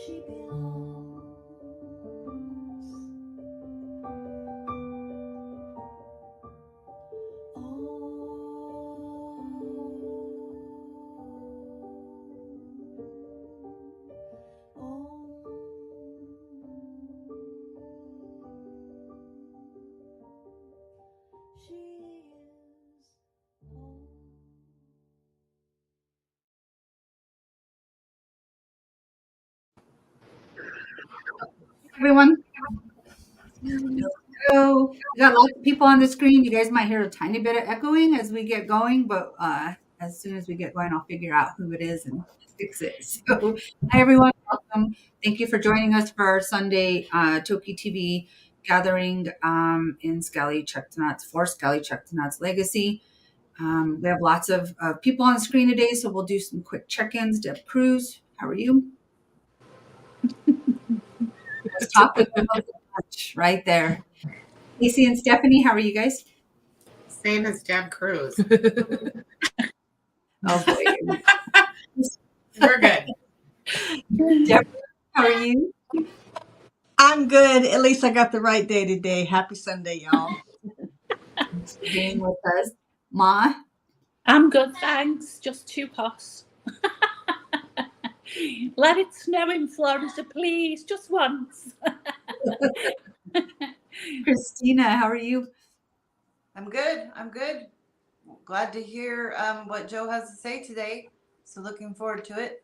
she belongs. She is home. Everyone. So we got lots of people on the screen. You guys might hear a tiny bit of echoing as we get going, but as soon as we get going, I'll figure out who it is and fix it. So hi everyone, welcome. Thank you for joining us for our Sunday Toki TV gathering in Sk'aliCh'elh-tenaut's for Sk'aliCh'elh-tenaut's legacy. We have lots of people on the screen today, so we'll do some quick check-ins. Deb Cruz, how are you? Let's talk right there. Casey and Stephanie, how are you guys? Same as Deb Cruz. Oh boy. We're good. Deb, how are you? I'm good. At least I got the right day today. Happy Sunday, y'all. Thanks for being with us. Ma? I'm good, thanks. Just 2 puffs. Let it snow in Florida, please. Just once. Christina, how are you? I'm good. I'm good. Glad to hear what Joe has to say today. So looking forward to it.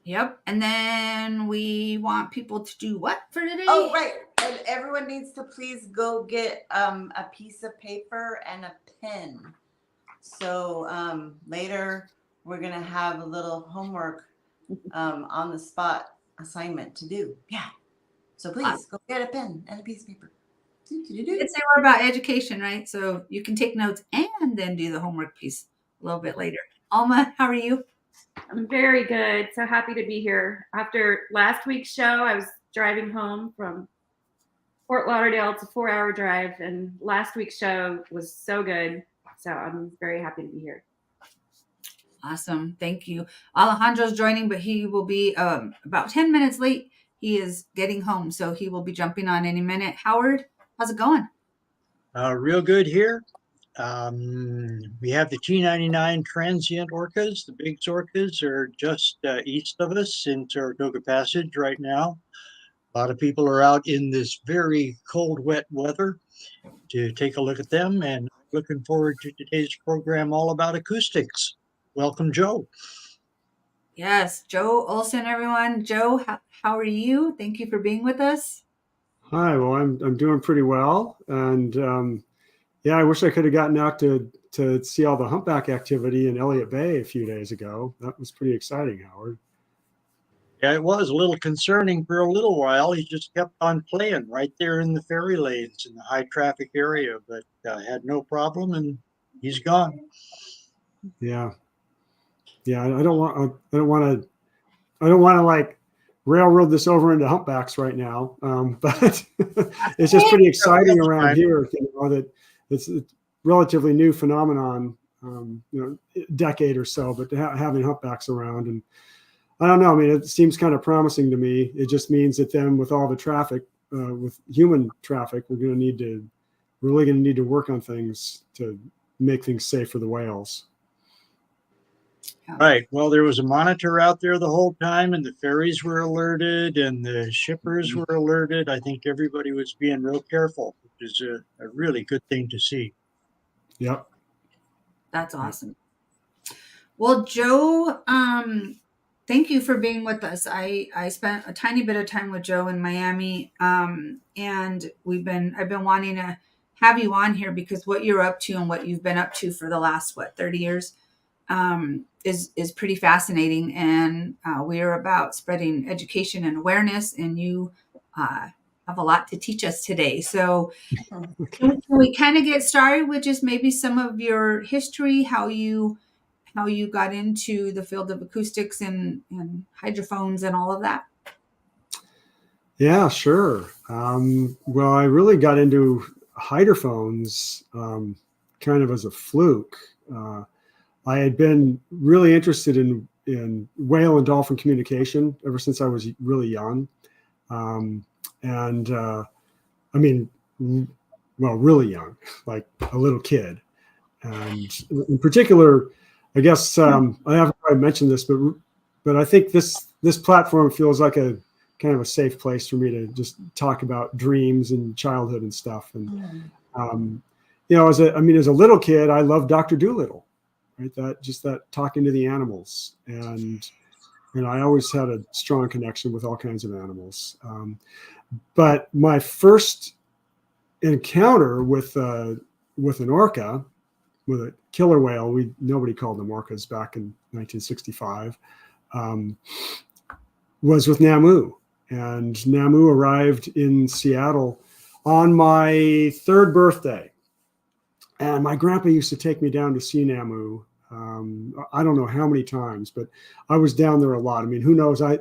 Yep. And then we want people to do what for today? Oh, right. And everyone needs to please go get a piece of paper and a pen. So later we're going to have a little homework on the spot assignment to do. Yeah. So please go get a pen and a piece of paper. It's more about education, right? So you can take notes and then do the homework piece a little bit later. Alma, how are you? I'm very good. So happy to be here. After last week's show, I was driving home from Fort Lauderdale. It's a 4-hour drive, and last week's show was so good. So I'm very happy to be here. Awesome. Thank you. Alejandro's joining, but he will be about 10 minutes late. He is getting home, so he will be jumping on any minute. Howard, how's it going? Real good here. We have the T99 transient orcas. The big orcas are just east of us in Saratoga Passage right now. A lot of people are out in this very cold, wet weather to take a look at them, and looking forward to today's program all about acoustics. Welcome, Joe. Yes, Joe Olson, everyone. Joe, how are you? Thank you for being with us. Hi, well, I'm doing pretty well, and yeah, I wish I could have gotten out to see all the humpback activity in Elliott Bay a few days ago. That was pretty exciting, Howard. Yeah, it was a little concerning for a little while. He just kept on playing right there in the ferry lanes in the high traffic area, but had no problem, and he's gone. Yeah. I don't want to like railroad this over into humpbacks right now, but it's just pretty exciting around here. You know that it's a relatively new phenomenon, decade or so, but having humpbacks around, and I don't know. I mean, it seems kind of promising to me. It just means that then with all the traffic, with human traffic, we're really going to need to work on things to make things safe for the whales. Right. Well, there was a monitor out there the whole time, and the ferries were alerted, and the shippers were alerted. I think everybody was being real careful, which is a really good thing to see. Yep. That's awesome. Well, Joe, thank you for being with us. I spent a tiny bit of time with Joe in Miami, and I've been wanting to have you on here because what you're up to and what you've been up to for the last 30 years is pretty fascinating, and we are about spreading education and awareness, and you have a lot to teach us today. So can we kind of get started with just maybe some of your history, how you got into the field of acoustics and hydrophones and all of that? Yeah, sure. Well, I really got into hydrophones kind of as a fluke. I had been really interested in in whale and dolphin communication ever since I was really young. I mean, well, really young, like a little kid. And in particular, I guess I haven't quite mentioned this, but I think this platform feels like a kind of a safe place for me to just talk about dreams and childhood and stuff. And you know, as a little kid, I loved Dr. Dolittle, right? That talking to the animals, and I always had a strong connection with all kinds of animals. But my first encounter with an orca, with a killer whale, nobody called them orcas back in 1965, was with Namu. And Namu arrived in Seattle on my 3rd birthday. And my grandpa used to take me down to see Namu. I don't know how many times, but I was down there a lot. I mean, who knows? I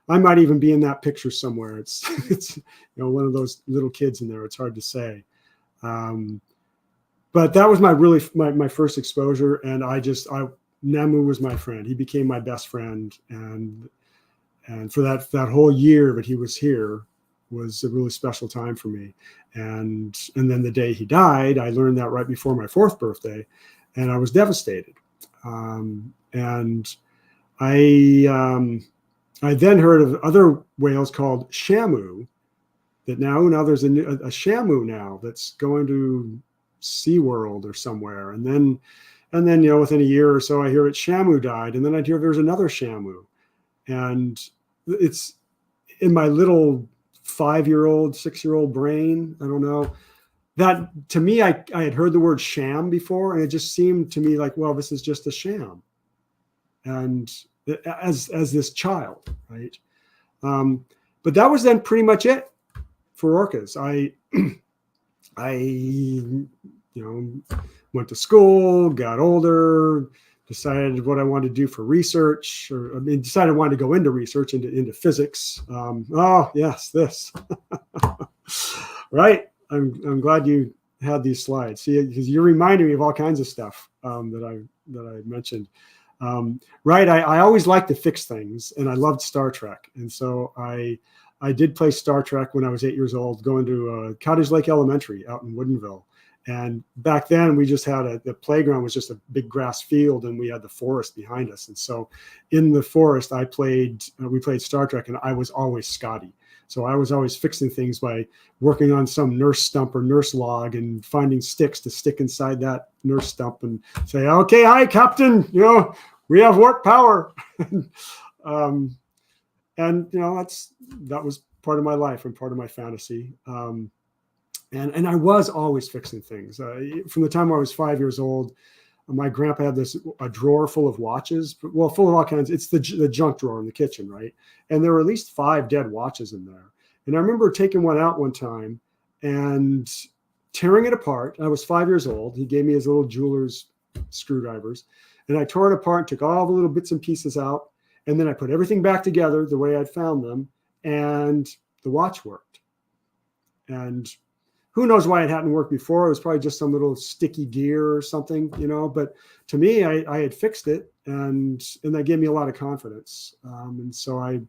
might even be in that picture somewhere. It's you know, one of those little kids in there. It's hard to say. But that was my first exposure, and Namu was my friend. He became my best friend, and for that whole year that he was here was a really special time for me. And then the day he died, I learned that right before my 4th birthday, and I was devastated. And I then heard of other whales called Shamu. That now there's a Shamu now that's going to SeaWorld or somewhere, and then you know, within a year or so, I hear that Shamu died, and then I'd hear there's another Shamu, and it's in my little 5-year-old, 6-year-old brain. I don't know. That to me, I had heard the word sham before, and it just seemed to me like, well, this is just a sham, and as this child, right? But that was then pretty much it for orcas. I you know, went to school, got older, decided what I wanted to do for research, decided I wanted to go into research, into physics. Oh yes, this. Right. I'm glad you had these slides. See, because you're reminding me of all kinds of stuff that I mentioned. Right. I always liked to fix things, and I loved Star Trek. And so I did play Star Trek when I was 8 years old, going to Cottage Lake Elementary out in Woodinville. And back then we just had the playground was just a big grass field, and we had the forest behind us. And so in the forest, we played Star Trek, and I was always Scotty. So I was always fixing things by working on some nurse stump or nurse log and finding sticks to stick inside that nurse stump and say, okay, hi, Captain, you know, we have warp power. And, you know, that was part of my life and part of my fantasy. And I was always fixing things. From the time I was 5 years old, my grandpa had a drawer full of watches, well, full of all kinds. It's the junk drawer in the kitchen, right? And there were at least 5 dead watches in there. And I remember taking one out one time and tearing it apart. I was 5 years old. He gave me his little jeweler's screwdrivers, and I tore it apart, took all the little bits and pieces out, and then I put everything back together the way I'd found them, and the watch worked. And who knows why it hadn't worked before? It was probably just some little sticky gear or something, you know. But to me, I had fixed it, and that gave me a lot of confidence. And so I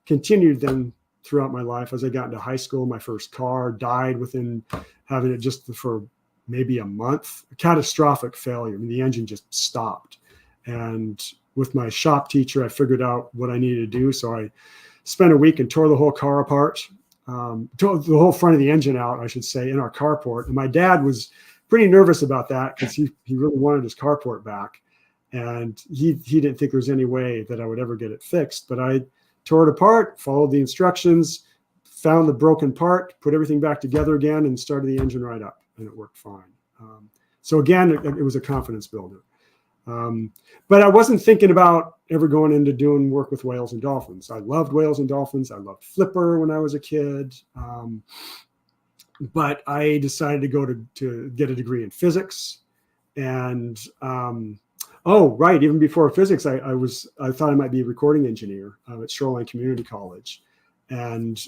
continued then throughout my life. As I got into high school, my first car died within having it just for maybe a month. A catastrophic failure. I mean, the engine just stopped. And with my shop teacher, I figured out what I needed to do. So I spent a week and tore the whole car apart. Tore the whole front of the engine out, I should say, in our carport. And my dad was pretty nervous about that because he really wanted his carport back. And he didn't think there was any way that I would ever get it fixed. But I tore it apart, followed the instructions, found the broken part, put everything back together again, and started the engine right up. And it worked fine. So again, it was a confidence builder. But I wasn't thinking about ever going into doing work with whales and dolphins. I loved whales and dolphins. I loved flipper when I was a kid. But I decided to go to get a degree in physics. And even before physics, I thought I might be a recording engineer at Shoreline Community College. And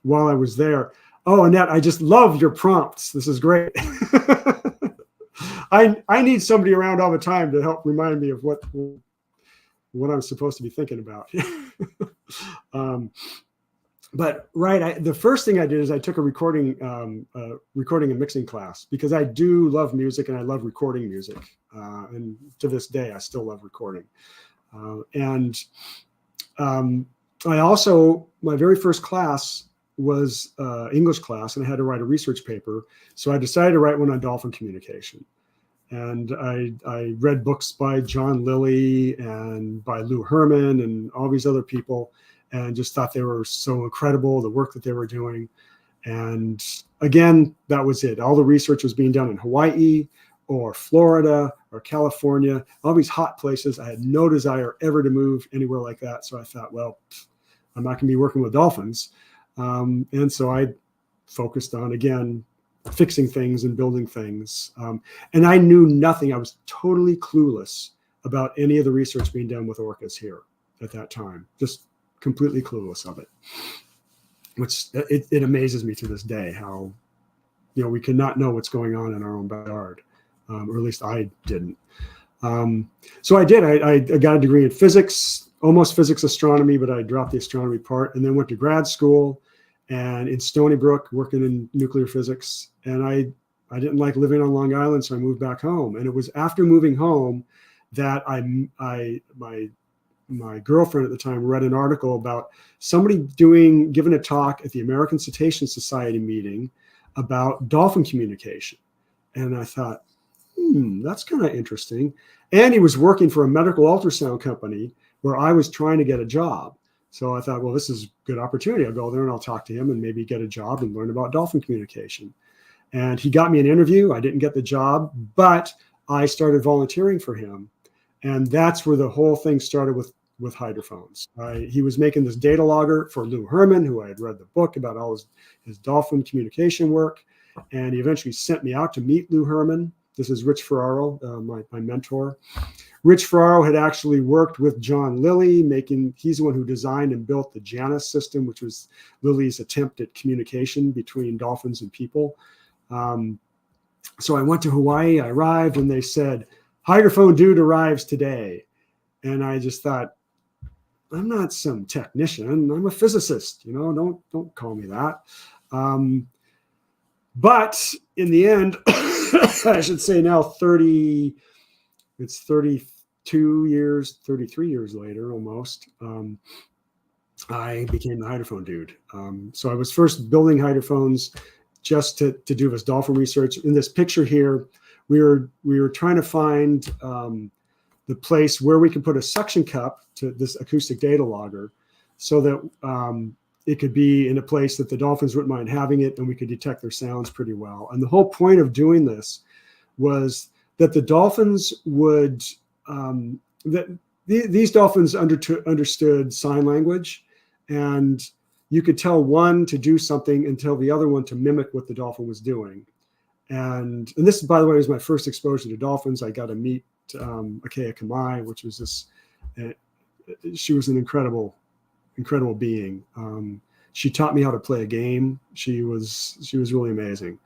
while I was there, Annette, I just love your prompts. This is great. I need somebody around all the time to help remind me of what what I'm supposed to be thinking about. But right, the first thing I did is I took a recording and mixing class, because I do love music and I love recording music. And to this day, I still love recording. I also, my very first class was English class, and I had to write a research paper. So I decided to write one on dolphin communication. And I read books by John Lilly and by Lou Herman and all these other people, and just thought they were so incredible, the work that they were doing. And again, that was it. All the research was being done in Hawaii or Florida or California, all these hot places. I had no desire ever to move anywhere like that. So I thought, well, I'm not going to be working with dolphins. And so I focused on, again, fixing things and building things. And I knew nothing. I was totally clueless about any of the research being done with orcas here at that time. Just completely clueless of it, which it amazes me to this day how, we cannot know what's going on in our own backyard, or at least I didn't. So I did. I got a degree in physics, almost physics astronomy, but I dropped the astronomy part, and then went to grad school and in Stony Brook working in nuclear physics. And I didn't like living on Long Island, so I moved back home. And it was after moving home that my girlfriend at the time read an article about somebody giving a talk at the American Cetacean Society meeting about dolphin communication. And I thought, that's kind of interesting. And he was working for a medical ultrasound company where I was trying to get a job. So I thought, well, this is a good opportunity. I'll go there and I'll talk to him and maybe get a job and learn about dolphin communication. And he got me an interview. I didn't get the job, but I started volunteering for him. And that's where the whole thing started with hydrophones. He was making this data logger for Lou Herman, who I had read the book about all his dolphin communication work. And he eventually sent me out to meet Lou Herman. This is Rich Ferraro, my mentor. Rich Ferraro had actually worked with John Lilly, he's the one who designed and built the Janus system, which was Lilly's attempt at communication between dolphins and people. So I went to Hawaii, I arrived, and they said, hydrophone dude arrives today. And I just thought, I'm not some technician, I'm a physicist, don't call me that. But in the end, I should say now 33 years later almost, I became the hydrophone dude. So I was first building hydrophones just to do this dolphin research. In this picture here, we were trying to find the place where we could put a suction cup to this acoustic data logger so that it could be in a place that the dolphins wouldn't mind having it and we could detect their sounds pretty well. And the whole point of doing this was that the dolphins would, these dolphins understood sign language, and you could tell one to do something and tell the other one to mimic what the dolphin was doing. And this, by the way, was my first exposure to dolphins. I got to meet Akea Kamai, which was she was an incredible being. She taught me how to play a game. She was really amazing.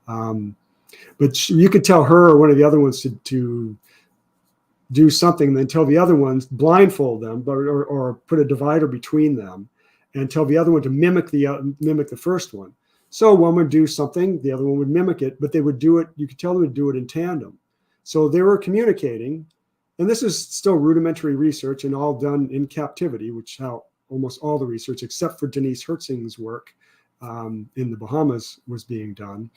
But you could tell her or one of the other ones to do something, and then tell the other ones, blindfold them, or put a divider between them, and tell the other one to mimic the first one. So one would do something, the other one would mimic it, but they would do it. You could tell them to do it in tandem. So they were communicating, and this is still rudimentary research and all done in captivity, which how almost all the research, except for Denise Hertzing's work in the Bahamas, was being done.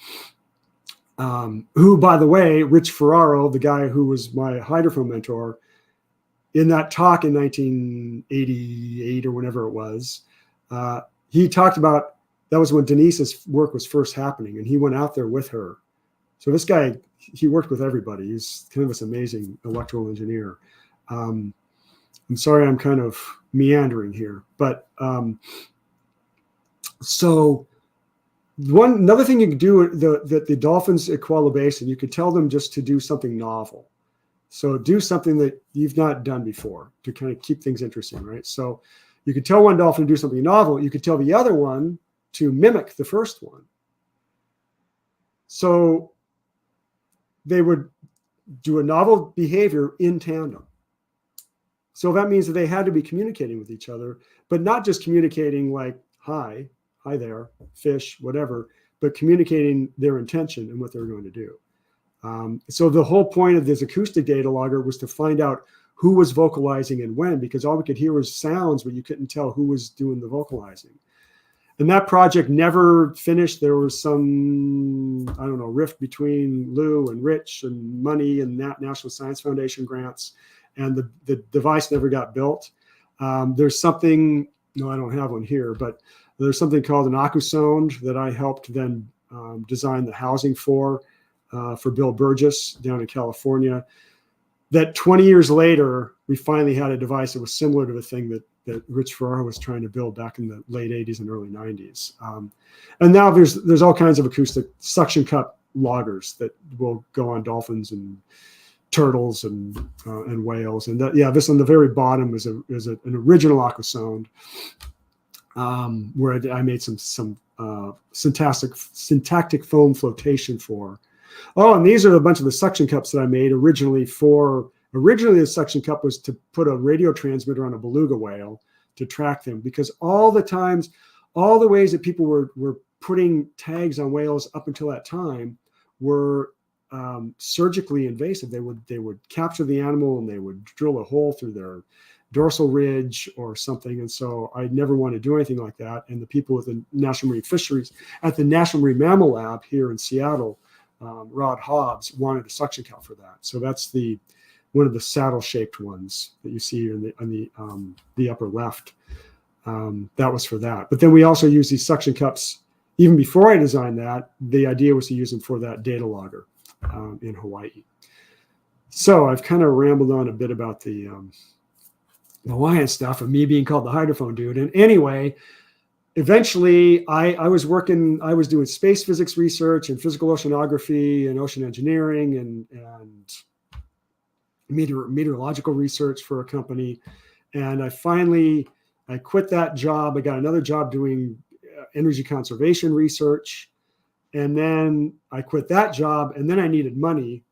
Who, by the way, Rich Ferraro, the guy who was my hydrophone mentor, in that talk in 1988 or whenever it was, he talked about, that was when Denise's work was first happening, and he went out there with her. So this guy, he worked with everybody. He's kind of this amazing electrical engineer. I'm sorry, I'm kind of meandering here, but so another thing you can do that the dolphins at Koala Basin, you could tell them just to do something novel. So do something that you've not done before to kind of keep things interesting, right? So you could tell one dolphin to do something novel. You could tell the other one to mimic the first one. So they would do a novel behavior in tandem. So that means that they had to be communicating with each other, but not just communicating like, hi there, fish, whatever, but communicating their intention and what they're going to do. So the whole point of this acoustic data logger was to find out who was vocalizing and when, because all we could hear was sounds, but you couldn't tell who was doing the vocalizing. And that project never finished. There was some, I don't know, rift between Lou and Rich and money and National Science Foundation grants. And the device never got built. There's something, no, I don't have one here, but there's something called an Acusonde that I helped then design the housing for Bill Burgess down in California. That 20 years later, we finally had a device that was similar to the thing that Rich Ferraro was trying to build back in the late 80s and early 90s. And now there's all kinds of acoustic suction cup loggers that will go on dolphins and turtles and whales. And that, yeah, this on the very bottom is an original Acusonde where I made some syntactic foam flotation for. Oh, and these are a bunch of the suction cups that I made originally the suction cup was to put a radio transmitter on a beluga whale to track them, because all the ways that people were putting tags on whales up until that time were surgically invasive. They would capture the animal and they would drill a hole through their dorsal ridge or something. And so I never wanted to do anything like that. And the people with the National Marine Fisheries at the National Marine Mammal Lab here in Seattle, Rod Hobbs, wanted a suction cup for that. So that's one of the saddle-shaped ones that you see on the upper left. That was for that. But then we also use these suction cups. Even before I designed that, the idea was to use them for that data logger in Hawaii. So I've kind of rambled on a bit about the Hawaiian stuff and me being called the hydrophone dude. And anyway, eventually I was doing space physics research and physical oceanography and ocean engineering and meteorological research for a company. And I quit that job. I got another job doing energy conservation research. And then I quit that job, and then I needed money.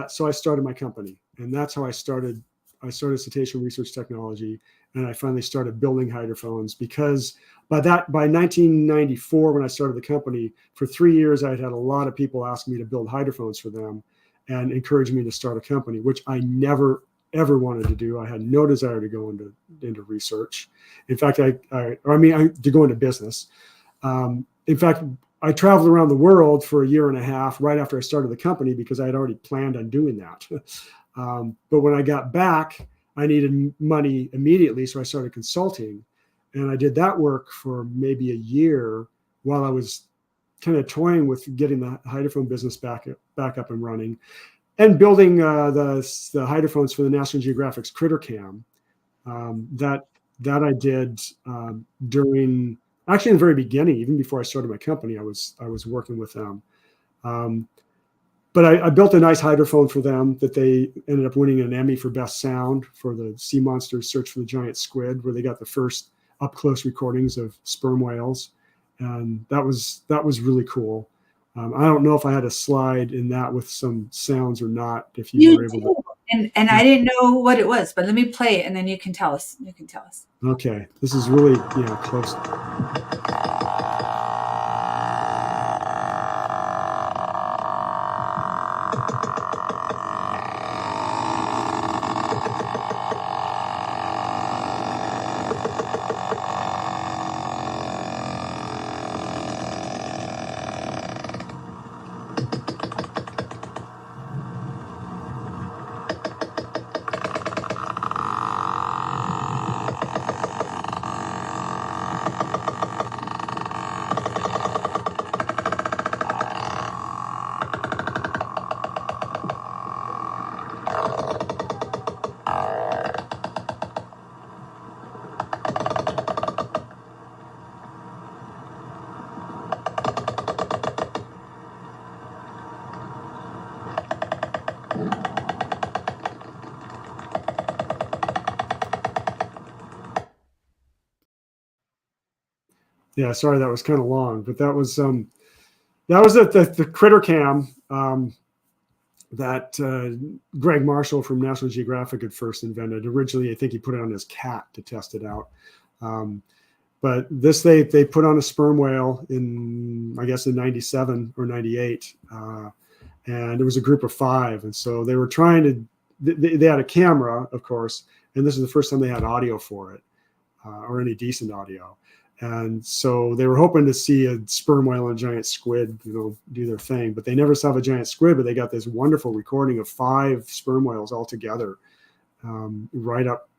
So I started my company, and that's how I started Cetacean Research Technology. And I finally started building hydrophones, because by 1994, when I started the company, for 3 years, I had a lot of people ask me to build hydrophones for them and encourage me to start a company, which I never, ever wanted to do. I had no desire to go into research. In fact, to go into business. In fact, I traveled around the world for a year and a half right after I started the company, because I had already planned on doing that. But when I got back, I needed money immediately. So I started consulting, and I did that work for maybe a year while I was kind of toying with getting the hydrophone business back up and running, and building the hydrophones for the National Geographic's Critter Cam. That I did during, actually in the very beginning, even before I started my company, I was working with them. But I built a nice hydrophone for them that they ended up winning an Emmy for Best Sound for the Sea Monsters Search for the Giant Squid, where they got the first up close recordings of sperm whales. And that was really cool. I don't know if I had a slide in that with some sounds or not, if you were able to. And I didn't know what it was, but let me play it and then you can tell us. Okay. This is really, close. Yeah, sorry, that was kind of long, but that was at the Critter Cam. Greg Marshall from National Geographic had first invented. Originally, I think he put it on his cat to test it out. But this they put on a sperm whale in, I guess, in 97 or 98. And it was a group of 5. And so they were trying to, they had a camera, of course, and this is the first time they had audio for it, or any decent audio. And so they were hoping to see a sperm whale and a giant squid, do their thing, but they never saw a giant squid, but they got this wonderful recording of 5 sperm whales all together, right up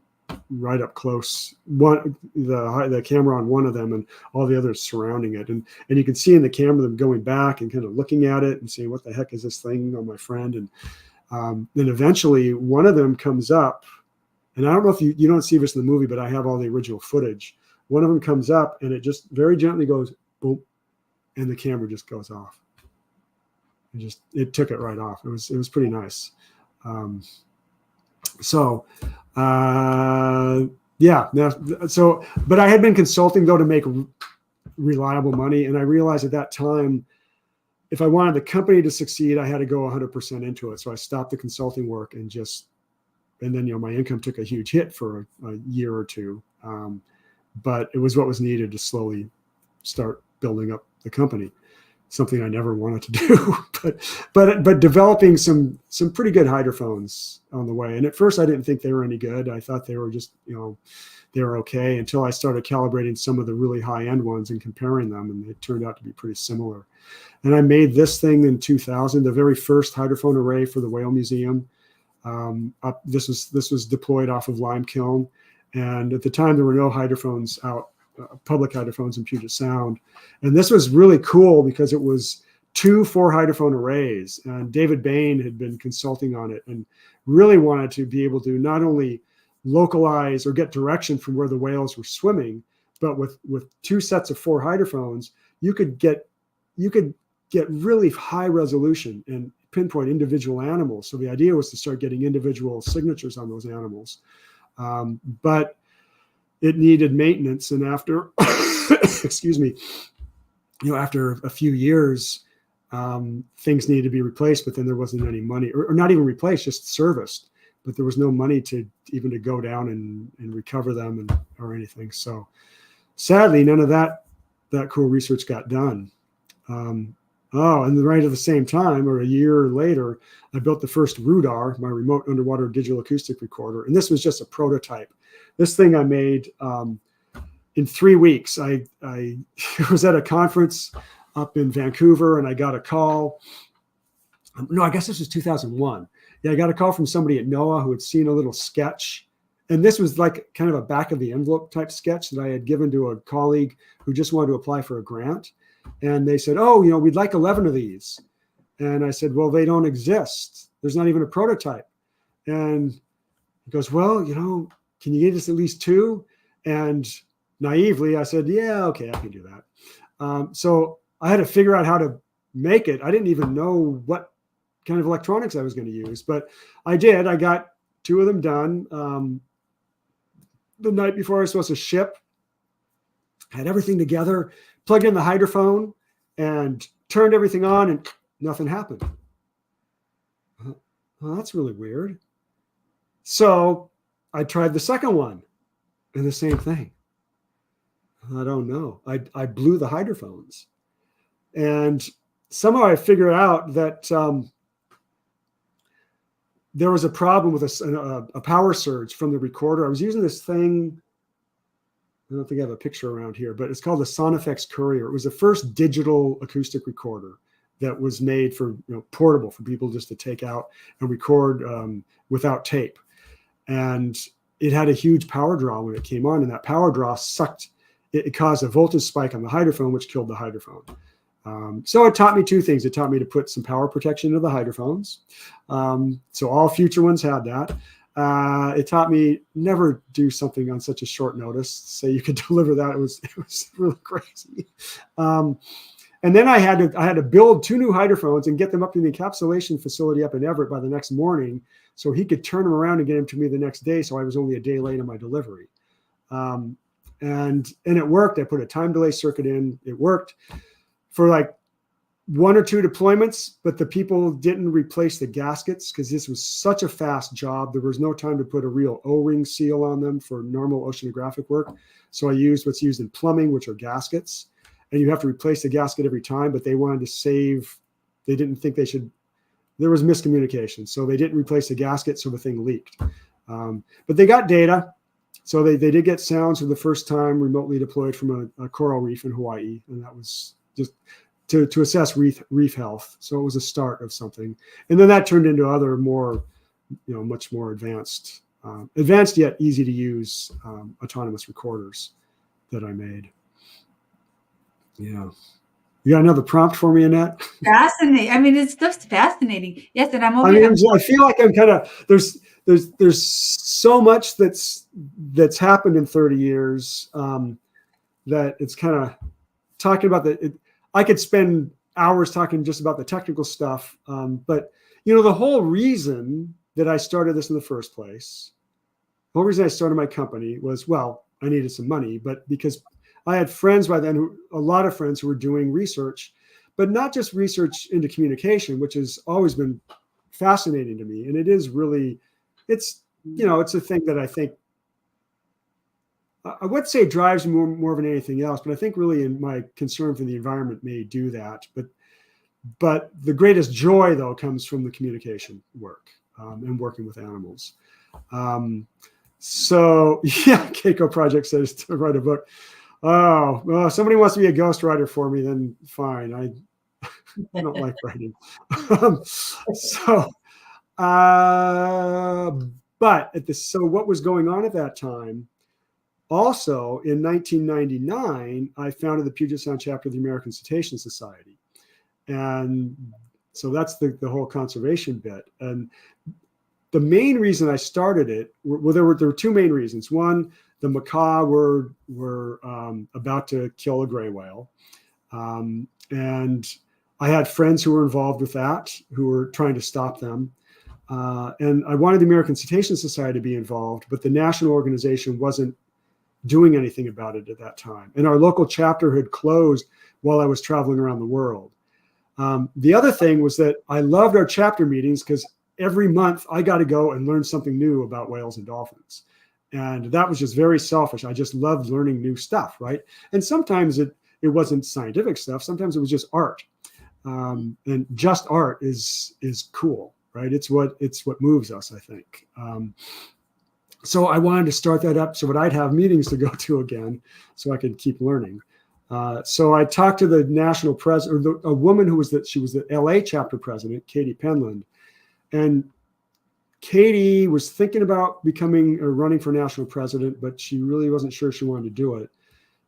close. The camera on one of them and all the others surrounding it. And you can see in the camera them going back and kind of looking at it and saying, what the heck is this thing on my friend? And then eventually one of them comes up, and I don't know if you don't see this in the movie, but I have all the original footage. One of them comes up and it just very gently goes boom, and the camera just goes off. It took it right off. It was pretty nice. But I had been consulting though to make reliable money, and I realized at that time, if I wanted the company to succeed, I had to go 100% into it. So I stopped the consulting work and then my income took a huge hit for a year or two. But it was what was needed to slowly start building up the company. Something I never wanted to do, but developing some pretty good hydrophones on the way. And at first I didn't think they were any good. I thought they were just, they were okay, until I started calibrating some of the really high end ones and comparing them, and it turned out to be pretty similar. And I made this thing in 2000, the very first hydrophone array for the Whale Museum. This was deployed off of Lime Kiln. And at the time there were no hydrophones out, public hydrophones in Puget Sound. And this was really cool because it was 2 4-hydrophone arrays. And David Bain had been consulting on it and really wanted to be able to not only localize or get direction from where the whales were swimming, but with 2 sets of 4 hydrophones, you could get really high resolution and pinpoint individual animals. So the idea was to start getting individual signatures on those animals. But it needed maintenance, and after, excuse me, after a few years, things needed to be replaced, but then there wasn't any money, or not even replaced, just serviced. But there was no money to go down and recover them or anything. So sadly, none of that cool research got done. And right at the same time, or a year later, I built the first RUDAR, my remote underwater digital acoustic recorder. And this was just a prototype. This thing I made in 3 weeks. I was at a conference up in Vancouver, and I got a call. No, I guess this was 2001. Yeah, I got a call from somebody at NOAA who had seen a little sketch. And this was like kind of a back of the envelope type sketch that I had given to a colleague who just wanted to apply for a grant. And they said, we'd like 11 of these. And I said, well, they don't exist. There's not even a prototype. And he goes, well, can you get us at least 2? And naively, I said, yeah, okay, I can do that. So I had to figure out how to make it. I didn't even know what kind of electronics I was going to use, but I did. I got 2 of them done the night before I was supposed to ship. I had everything together, plugged in the hydrophone, and turned everything on, and nothing happened. Well, that's really weird. So I tried the second one, and the same thing. I don't know. I blew the hydrophones. And somehow I figured out that there was a problem with a power surge from the recorder. I was using this thing. I don't think I have a picture around here, but it's called the Sonifex Courier. It was the first digital acoustic recorder that was made for portable, for people just to take out and record without tape. And it had a huge power draw when it came on, and that power draw sucked. It caused a voltage spike on the hydrophone, which killed the hydrophone. So it taught me 2 things. It taught me to put some power protection into the hydrophones. So all future ones had that. It taught me never do something on such a short notice. Say you could deliver that. It was really crazy. And then I had to build 2 new hydrophones and get them up to the encapsulation facility up in Everett by the next morning, so he could turn them around and get them to me the next day. So I was only a day late on my delivery. And it worked. I put a time delay circuit in. It worked for like one or two deployments, but the people didn't replace the gaskets because this was such a fast job. There was no time to put a real O-ring seal on them for normal oceanographic work. So I used what's used in plumbing, which are gaskets. And you have to replace the gasket every time, but they wanted to save, they didn't think they should, there was miscommunication. So they didn't replace the gasket, so the thing leaked. But they got data. So they did get sounds for the first time remotely deployed from a coral reef in Hawaii. And that was just to assess reef health. So it was a start of something. And then that turned into other more, much more advanced yet easy to use autonomous recorders that I made. Yeah. You got another prompt for me, Annette? Fascinating. I mean, it's stuff's fascinating. Yes, and I'm over I mean, here. I feel like I'm kind of there's so much that's happened in 30 years that it's kind of talking about I could spend hours talking just about the technical stuff, but the whole reason that I started this in the first place, the whole reason I started my company was, well, I needed some money, but because I had friends by then, a lot of friends who were doing research, but not just research into communication, which has always been fascinating to me. And it is really, it's a thing that I think, I would say drives more than anything else, but I think really in my concern for the environment may do that. But the greatest joy, though, comes from the communication work and working with animals. So, yeah, Keiko Project says to write a book. Oh, well, if somebody wants to be a ghostwriter for me, then fine. I don't like writing. So what was going on at that time? Also, in 1999, I founded the Puget Sound chapter of the American Cetacean Society. And so that's the whole conservation bit. And the main reason I started it, there were two main reasons. One, the macaw were about to kill a gray whale. And I had friends who were involved with that, who were trying to stop them. And I wanted the American Cetacean Society to be involved, but the national organization wasn't doing anything about it at that time. And our local chapter had closed while I was traveling around the world. The other thing was that I loved our chapter meetings because every month I got to go and learn something new about whales and dolphins. And that was just very selfish. I just loved learning new stuff, right? And sometimes it wasn't scientific stuff. Sometimes it was just art. And just art is cool, right? It's what moves us, I think. So I wanted to start that up so that I'd have meetings to go to again so I could keep learning. So I talked to the national president, or a woman she was the LA chapter president, Katie Penland. And Katie was thinking about becoming or running for national president, but she really wasn't sure she wanted to do it.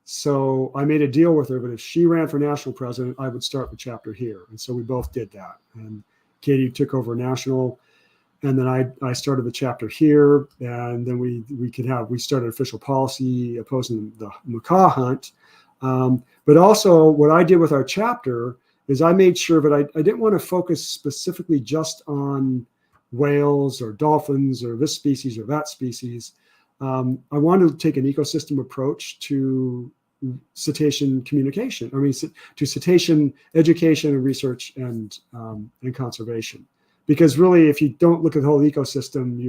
So I made a deal with her, but if she ran for national president, I would start the chapter here. And so we both did that. And Katie took over national, and then I started the chapter here. And then we started official policy opposing the macaw hunt. But also what I did with our chapter is I made sure that I didn't want to focus specifically just on whales or dolphins or this species or that species. I wanted to take an ecosystem approach to cetacean communication. To cetacean education and research and conservation. Because really, if you don't look at the whole ecosystem,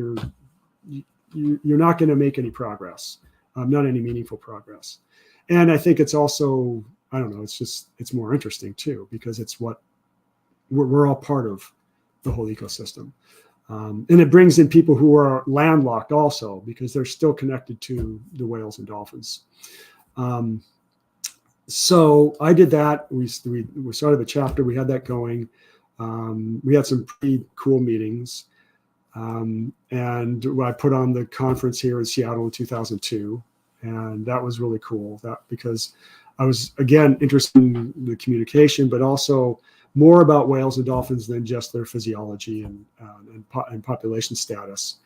you're not going to make any progress, not any meaningful progress. And I think it's also, I don't know, it's more interesting too, because it's what we're all part of the whole ecosystem. And it brings in people who are landlocked also, because they're still connected to the whales and dolphins. So I did that. We started the chapter. We had that going. We had some pretty cool meetings. And I put on the conference here in Seattle in 2002. And that was really cool, because I was, again, interested in the communication, but also more about whales and dolphins than just their physiology and population status.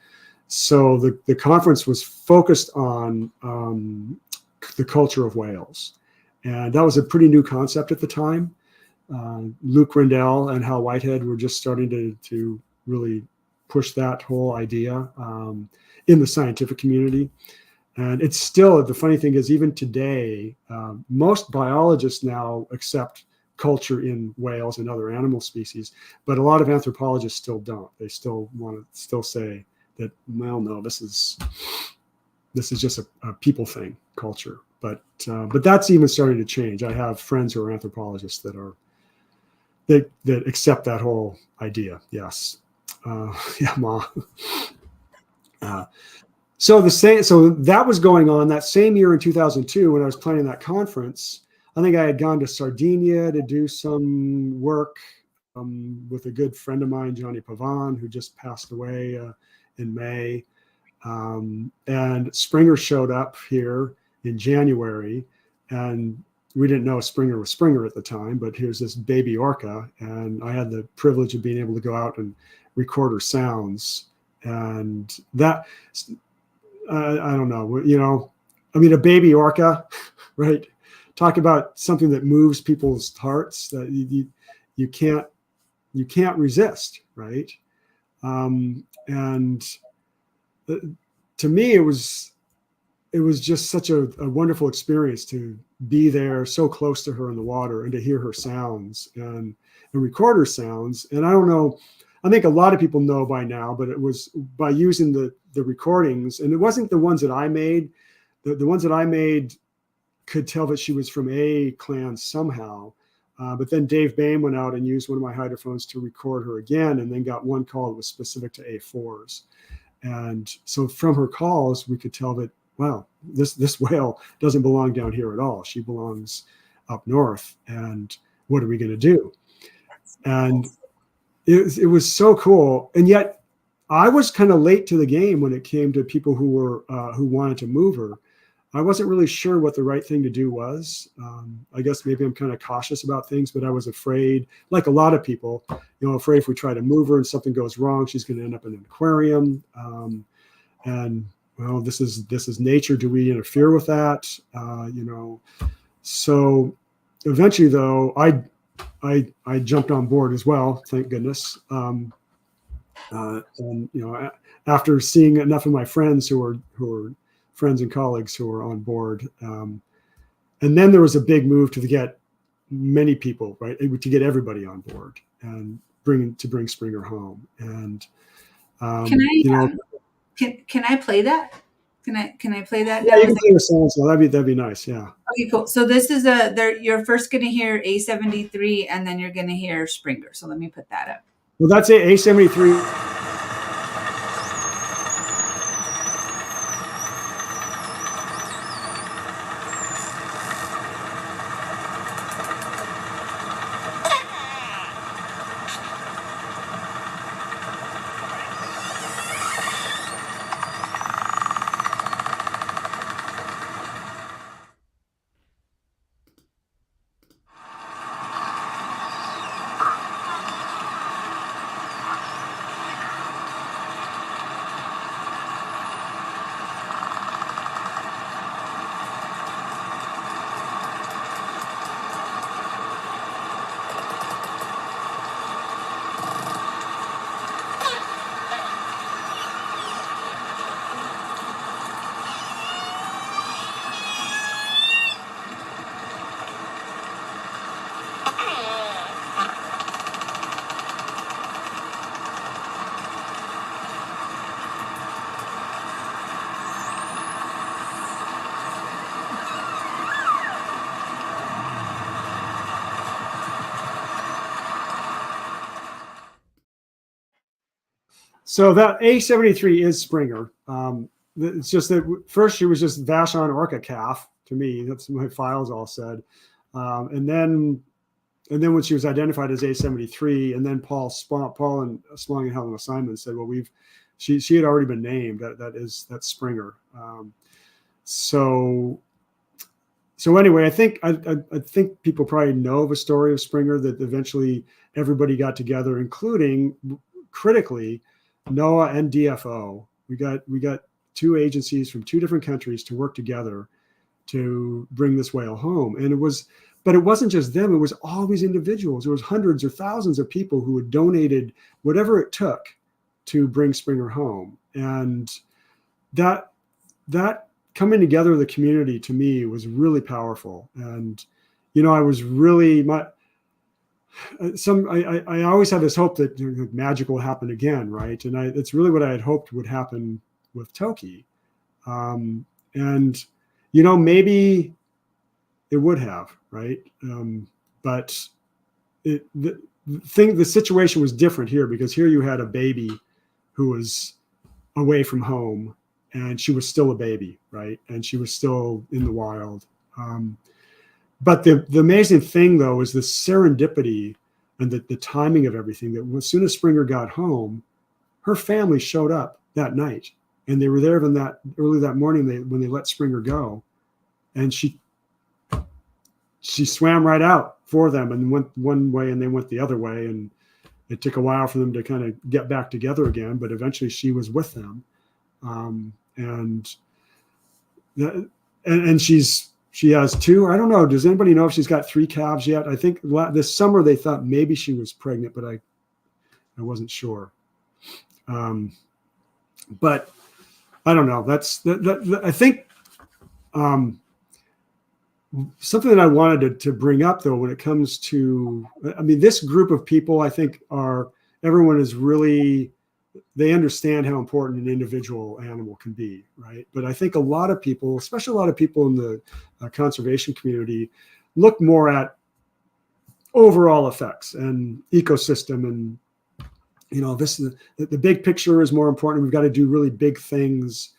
So the conference was focused on the culture of whales. And that was a pretty new concept at the time. Luke Rendell and Hal Whitehead were just starting to really push that whole idea in the scientific community. And it's still, the funny thing is, even today, most biologists now accept culture in whales and other animal species, but a lot of anthropologists still don't. They still want to still say that, well, no, this is just a people thing, culture. But that's even starting to change. I have friends who are anthropologists that accept that whole idea. Yes. Yeah, Ma. So that was going on that same year in 2002 when I was planning that conference. I think I had gone to Sardinia to do some work with a good friend of mine, Johnny Pavan, who just passed away in May. And Springer showed up here in January, and we didn't know Springer was Springer at the time, but here's this baby orca, and I had the privilege of being able to go out and record her sounds. And that, I don't know, I mean, a baby orca, right? Talk about something that moves people's hearts that you can't resist, right? And to me, it was just such a wonderful experience to be there so close to her in the water and to hear her sounds and record her sounds. And I don't know, I think a lot of people know by now, but it was by using the recordings, and it wasn't the ones that I made. The ones that I made could tell that she was from A clan somehow. But then Dave Bain went out and used one of my hydrophones to record her again, and then got one call that was specific to A4s. And so from her calls, we could tell that, wow, this whale doesn't belong down here at all. She belongs up north. And what are we going to do? And it was so cool. And yet I was kind of late to the game when it came to people who wanted to move her. I wasn't really sure what the right thing to do was. I guess maybe I'm kind of cautious about things, but I was afraid, like a lot of people, afraid if we try to move her and something goes wrong, she's going to end up in an aquarium. And well, this is nature. Do we interfere with that? So eventually, though, I jumped on board as well. Thank goodness. And after seeing enough of my friends who were friends and colleagues who were on board, and then there was a big move to get many people, right, to get everybody on board and bring Springer home. And Can I play that? Can I play that? Yeah, you can play the songs. So that'd be nice. Yeah. Okay, cool. So this is you're first going to hear A73, and then you're going to hear Springer. So let me put that up. Well, that's it. A73. So that A73 is Springer. It's just that first she was just Vashon orca calf to me. That's what my files all said. And then when she was identified as A73, and then Paul and Spong and Helena Simon said, well, she had already been named. That's Springer. So anyway, I think people probably know of a story of Springer that eventually everybody got together, including critically NOAA and DFO. We got two agencies from two different countries to work together to bring this whale home. And but it wasn't just them. It was all these individuals. There was hundreds or thousands of people who had donated whatever it took to bring Springer home. And that coming together of the community to me was really powerful. And, I was really, I always have this hope that magic will happen again, right? And it's really what I had hoped would happen with Toki. And, maybe it would have, right? But the situation was different here, because here you had a baby who was away from home, and she was still a baby, right? And she was still in the wild. But the amazing thing, though, is the serendipity and the timing of everything, that as soon as Springer got home, her family showed up that night. And they were there early that morning when they let Springer go. And she swam right out for them and went one way and they went the other way. And it took a while for them to kind of get back together again, but eventually she was with them. And she has 2. I don't know. Does anybody know if she's got 3 calves yet? I think this summer they thought maybe she was pregnant, but I wasn't sure. But I don't know. I think something that I wanted to bring up, though, when it comes to, this group of people, I think everyone is really, they understand how important an individual animal can be, right? But I think a lot of people, especially a lot of people in the conservation community, look more at overall effects and ecosystem, and this is the big picture is more important. We've got to do really big things,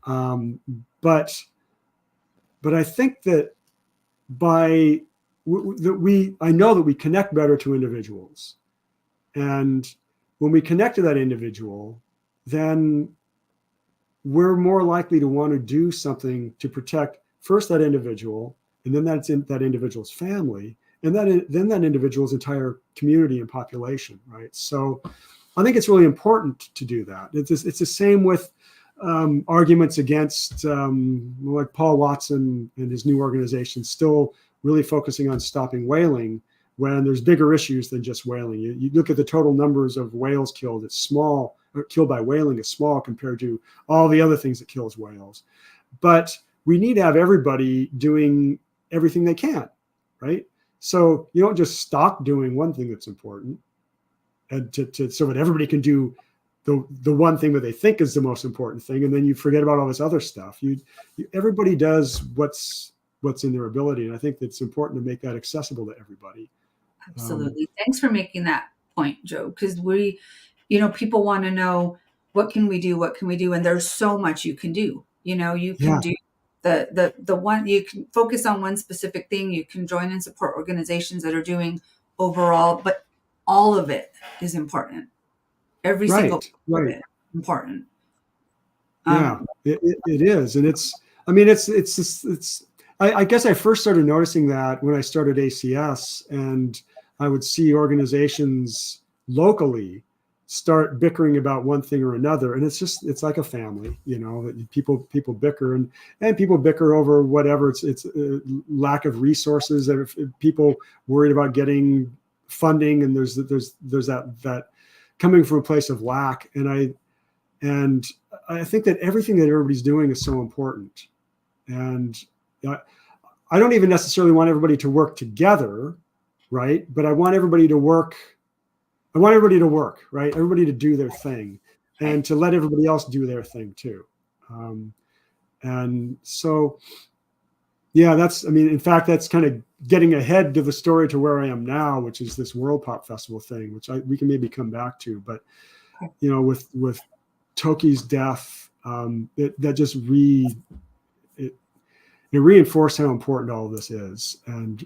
but I think that I know that we connect better to individuals, and when we connect to that individual, then we're more likely to want to do something to protect first that individual, and then that individual's family, and then that individual's entire community and population, right? So I think it's really important to do that. It's the same with arguments against, like Paul Watson and his new organization, still really focusing on stopping whaling, when there's bigger issues than just whaling. You look at the total numbers of whales killed, it's small, or killed by whaling is small compared to all the other things that kills whales. But we need to have everybody doing everything they can, right? So you don't just stop doing one thing that's important, and so that everybody can do the one thing that they think is the most important thing, and then you forget about all this other stuff. Everybody does what's in their ability, and I think it's important to make that accessible to everybody. Absolutely. Thanks for making that point, Joe, because people want to know, what can we do? What can we do? And there's so much you can do. You can do the one, you can focus on one specific thing. You can join and support organizations that are doing overall, but all of it is important. Every single of it important. It is. And I guess I first started noticing that when I started ACS, and I would see organizations locally start bickering about one thing or another. And it's like a family, people bicker and people bicker over whatever. It's lack of resources, if people worried about getting funding, and there's that coming from a place of lack. And I think that everything that everybody's doing is so important. And I don't even necessarily want everybody to work together, right? But I want everybody to work. Right? Everybody to do their thing, and to let everybody else do their thing too. And so, in fact, that's kind of getting ahead to the story to where I am now, which is this World Pop Festival thing, which we can maybe come back to. But, with Toki's death, that just it reinforced how important all of this is, and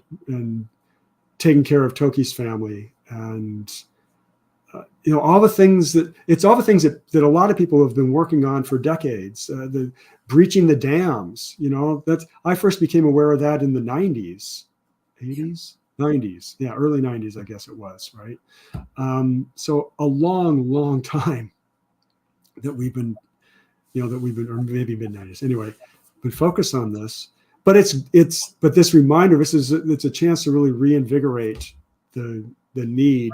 taking care of Toki's family, and all the things that a lot of people have been working on for decades. The breaching the dams, I first became aware of that in the 90s, 80s, 90s, early 90s, I guess it was, right? So a long time that we've been, or maybe mid 90s, anyway, been focused on this. But but this reminder, it's a chance to really reinvigorate the need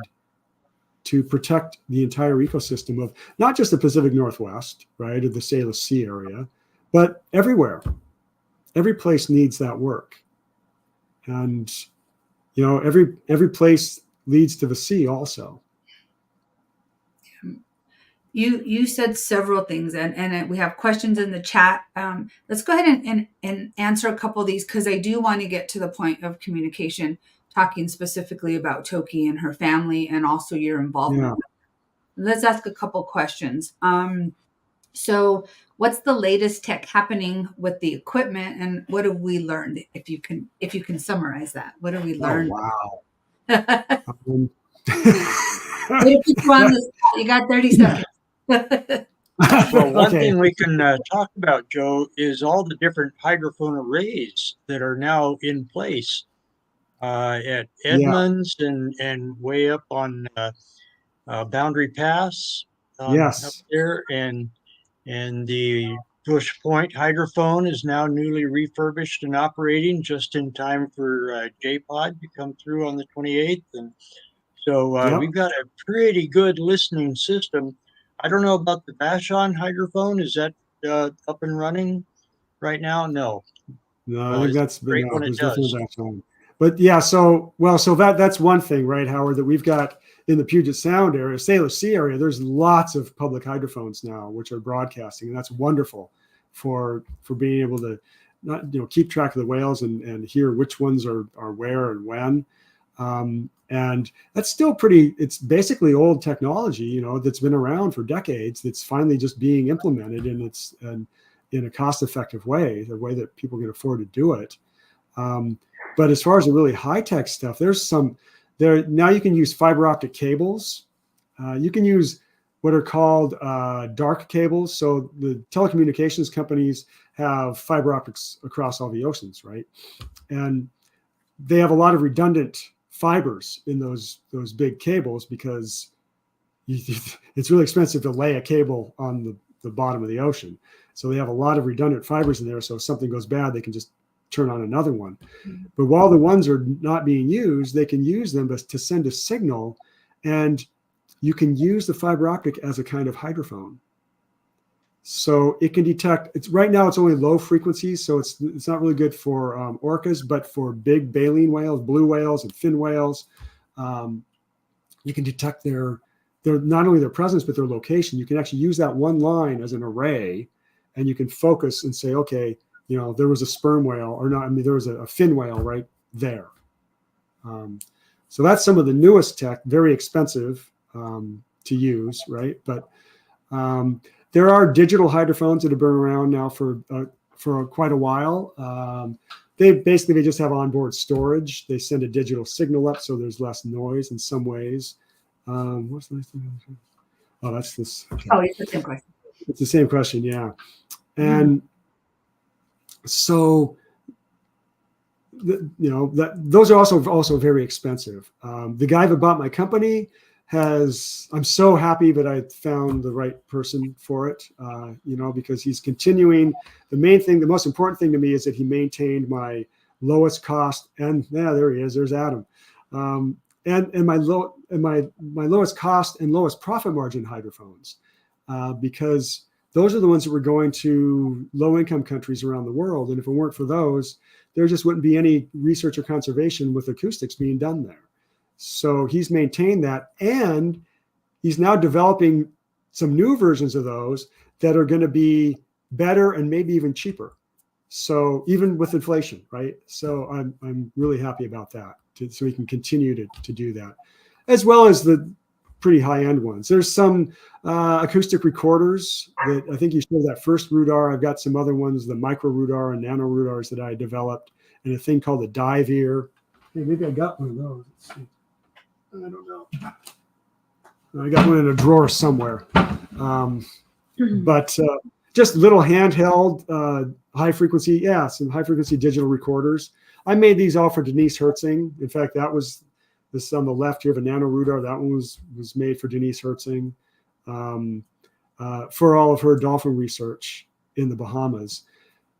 to protect the entire ecosystem of not just the Pacific Northwest, right, or the Salish Sea area, but everywhere. Every place needs that work. And, every place leads to the sea also. You said several things, and we have questions in the chat. Let's go ahead and answer a couple of these, because I do want to get to the point of communication, talking specifically about Toki and her family, and also your involvement. Yeah. Let's ask a couple questions. So what's the latest tech happening with the equipment, and what have we learned? If you can summarize that, what have we learned? Oh, wow. Way to put you on the spot. You got 30 seconds. Well, one Okay. thing we can talk about, Joe, is all the different hydrophone arrays that are now in place at Edmonds and way up on Boundary Pass up Yes. there, and the Bush Point hydrophone is now newly refurbished and operating just in time for J-Pod to come through on the 28th, and so Yep. we've got a pretty good listening system. I don't know about the Vashon hydrophone. Is that up and running right now? No. No, I think that's been, great no, when it there's definitely does. that time. But yeah, so that's one thing, right, Howard, that we've got in the Puget Sound area, Salish Sea area. There's lots of public hydrophones now which are broadcasting, and that's wonderful for being able to not keep track of the whales and hear which ones are where and when. And that's still it's basically old technology, that's been around for decades, that's finally just being implemented, and in a cost-effective way, the way that people can afford to do it. But as far as the really high-tech stuff, now you can use fiber optic cables. You can use what are called dark cables. So the telecommunications companies have fiber optics across all the oceans, right? And they have a lot of redundant fibers in those big cables, because it's really expensive to lay a cable on the bottom of the ocean. So they have a lot of redundant fibers in there. So if something goes bad, they can just turn on another one. Mm-hmm. But while the ones are not being used, they can use them to send a signal, and you can use the fiber optic as a kind of hydrophone. So it can detect. Right now it's only low frequencies, so it's not really good for orcas, but for big baleen whales, blue whales, and fin whales, you can detect their not only their presence but their location. You can actually use that one line as an array, and you can focus and say, okay, there was a sperm whale, or not. I mean, there was a fin whale right there. So that's some of the newest tech, very expensive to use, right? But there are digital hydrophones that have been around now for quite a while. They just have onboard storage. They send a digital signal up, so there's less noise in some ways. What's the next thing? Oh, that's this. Okay. Oh, it's the same question. It's the same question, yeah. And so, those are also very expensive. The guy that bought my company I'm so happy that I found the right person for it, because he's continuing. The most important thing to me is that he maintained my lowest cost, and there he is. There's Adam, and my lowest cost and lowest profit margin hydrophones, because those are the ones that were going to low-income countries around the world. And if it weren't for those, there just wouldn't be any research or conservation with acoustics being done there. So he's maintained that, and he's now developing some new versions of those that are going to be better and maybe even cheaper. So even with inflation, right? So I'm really happy about that. So we can continue to do that, as well as the pretty high-end ones. There's some acoustic recorders that I think you showed that first Rudar. I've got some other ones, the micro Rudar and nano Rudars that I developed, and a thing called the dive ear. Hey, maybe I got one of those. Let's see. I don't know. I got one in a drawer somewhere. But just little handheld, high frequency, some high frequency digital recorders. I made these all for Denise Hertzing. In fact, that was this on the left here of a nano Rudar. That one was made for Denise Hertzing for all of her dolphin research in the Bahamas,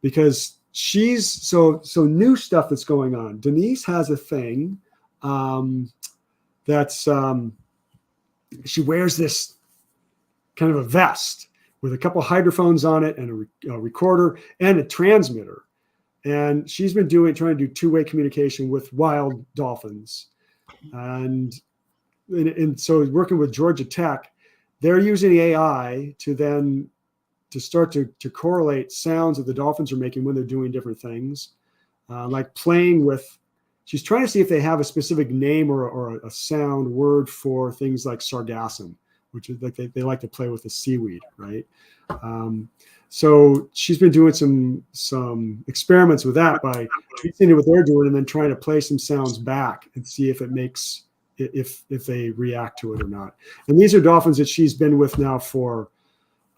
because she's so new stuff that's going on. Denise has a thing that's she wears this kind of a vest with a couple hydrophones on it and a recorder and a transmitter. And she's been trying to do two-way communication with wild dolphins. And and so working with Georgia Tech, they're using AI to start to correlate sounds that the dolphins are making when they're doing different things, like playing with. She's trying to see if they have a specific name or a sound word for things like sargassum, which is like they like to play with the seaweed, right? So she's been doing some experiments with that by seeing what they're doing and then trying to play some sounds back and see if it makes if they react to it or not. And these are dolphins that she's been with now for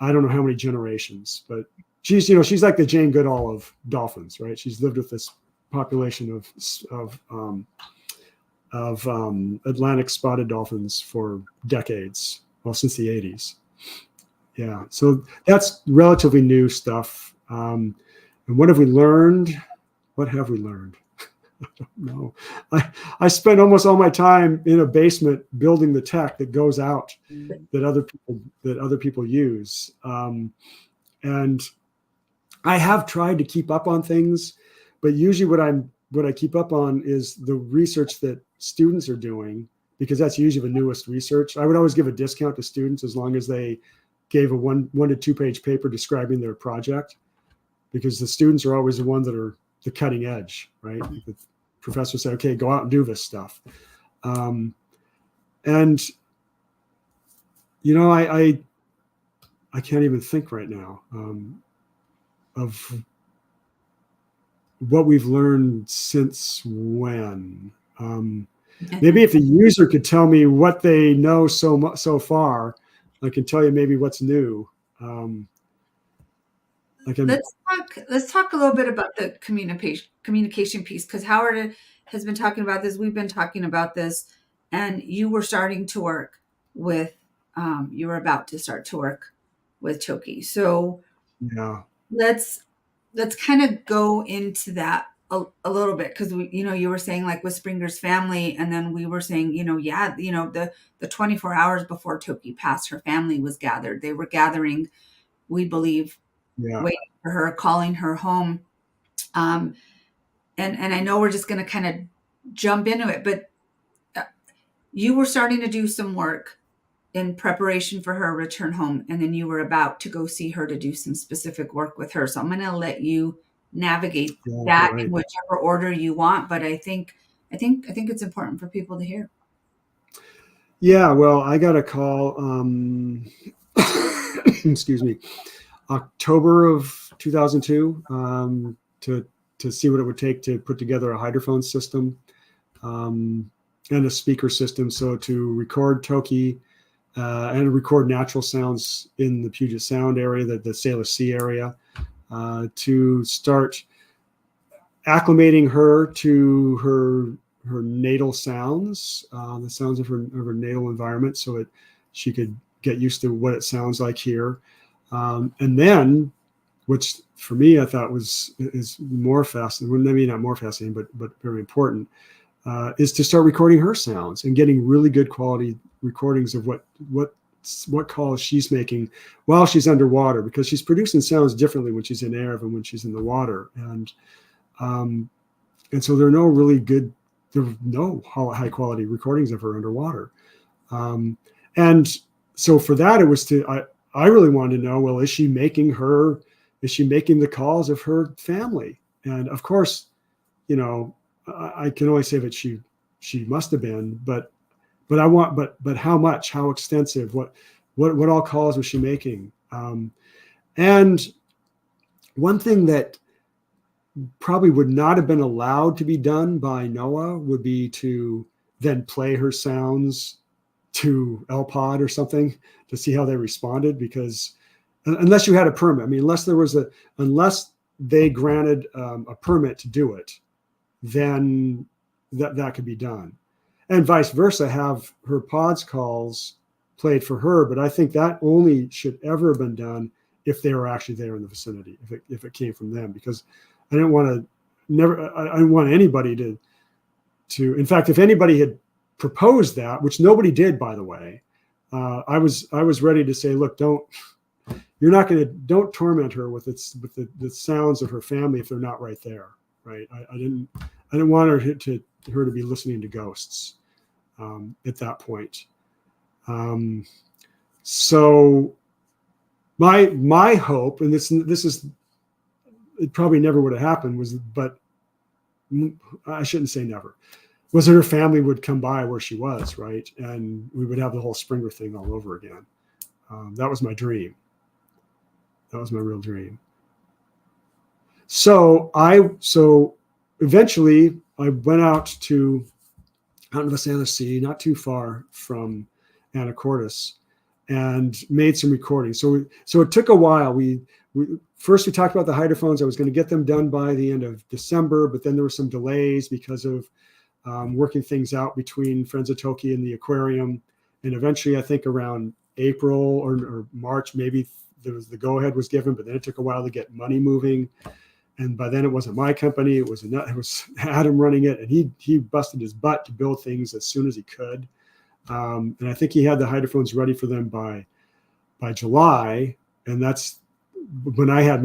I don't know how many generations, but she's like the Jane Goodall of dolphins, right? She's lived with this population of Atlantic spotted dolphins for decades, well, since the 80s. Yeah, so that's relatively new stuff. And what have we learned? What have we learned? I don't know. I spent almost all my time in a basement building the tech that goes out that other people use. And I have tried to keep up on things, but usually what I keep up on is the research that students are doing, because that's usually the newest research. I would always give a discount to students as long as they gave a 1 to 2 page paper describing their project, because the students are always the ones that are the cutting edge, right? The professors say, okay, go out and do this stuff. And I can't even think right now of what we've learned since when. Maybe if a user could tell me what they know so far, I can tell you maybe what's new. Let's talk a little bit about the communication piece, because Howard has been talking about this. We've been talking about this, and you were starting to work with. You were about to start to work with Toki. So yeah, let's kind of go into that a little bit, because you were saying like with Springer's family, and then we were saying the 24 hours before Toki passed, her family was gathered. They were gathering, we believe, waiting for her, calling her home. And I know we're just going to kind of jump into it, but you were starting to do some work in preparation for her return home, and then you were about to go see her to do some specific work with her. So I'm going to let you navigate that in whichever order you want, but I think it's important for people to hear. Yeah, well, I got a call excuse me, October of 2002 to see what it would take to put together a hydrophone system and a speaker system, so to record Toki and record natural sounds in the Puget Sound area, the Salish Sea area, to start acclimating her to her natal sounds, the sounds of her natal environment, so that she could get used to what it sounds like here. And then, which for me I thought is more fascinating, maybe not more fascinating, but very important, is to start recording her sounds and getting really good quality recordings of what calls she's making while she's underwater, because she's producing sounds differently when she's in air than when she's in the water. And so there are no high quality recordings of her underwater. And so for that, it was I really wanted to know, well, is she making the calls of her family? And of course, I can only say that she must have been, but how much, how extensive, what all calls was she making? And one thing that probably would not have been allowed to be done by NOAA would be to then play her sounds to LPOD or something to see how they responded, because unless you had a permit, unless they granted a permit to do it, then that could be done. And vice versa, have her pods calls played for her. But I think that only should ever have been done if they were actually there in the vicinity, if it came from them, because I didn't want anybody to, in fact, if anybody had proposed that, which nobody did, by the way, I was ready to say, look, don't torment her with the sounds of her family if they're not right there. Right. I didn't want her to be listening to ghosts. at that point. So my hope, and this is, it probably never would have happened, but I shouldn't say never, was that her family would come by where she was, right? And we would have the whole Springer thing all over again. That was my dream. That was my real dream. So eventually I went out in the Santa Sea, not too far from Anacortes, and made some recordings. So it took a while. We talked about the hydrophones. I was going to get them done by the end of December, but then there were some delays because of working things out between Friends of Toki and the aquarium. And eventually, I think around April or March, maybe the go-ahead was given, but then it took a while to get money moving. And by then it wasn't my company. It was Adam running it. And he busted his butt to build things as soon as he could. And I think he had the hydrophones ready for them by July. And that's when I had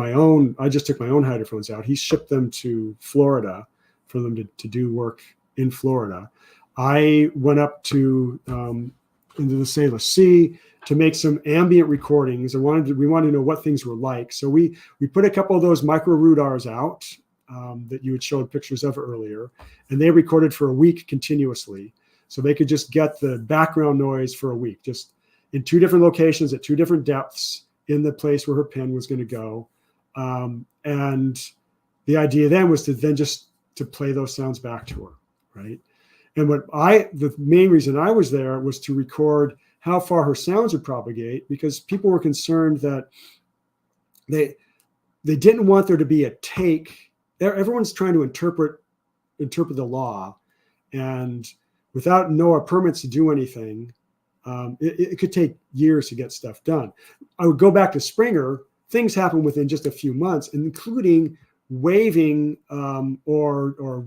I just took my own hydrophones out. He shipped them to Florida for them to do work in Florida. I went up to into the Salish Sea to make some ambient recordings. We wanted to know what things were like. So we put a couple of those micro rudars out that you had showed pictures of earlier, and they recorded for a week continuously. So they could just get the background noise for a week, just in 2 different locations at 2 different depths in the place where her pen was going to go. And the idea then was to play those sounds back to her, right? And the main reason I was there was to record how far her sounds would propagate, because people were concerned that they didn't want there to be a take. Everyone's trying to interpret the law, and without NOAA permits to do anything, it could take years to get stuff done. I would go back to Springer. Things happen within just a few months, including waiving or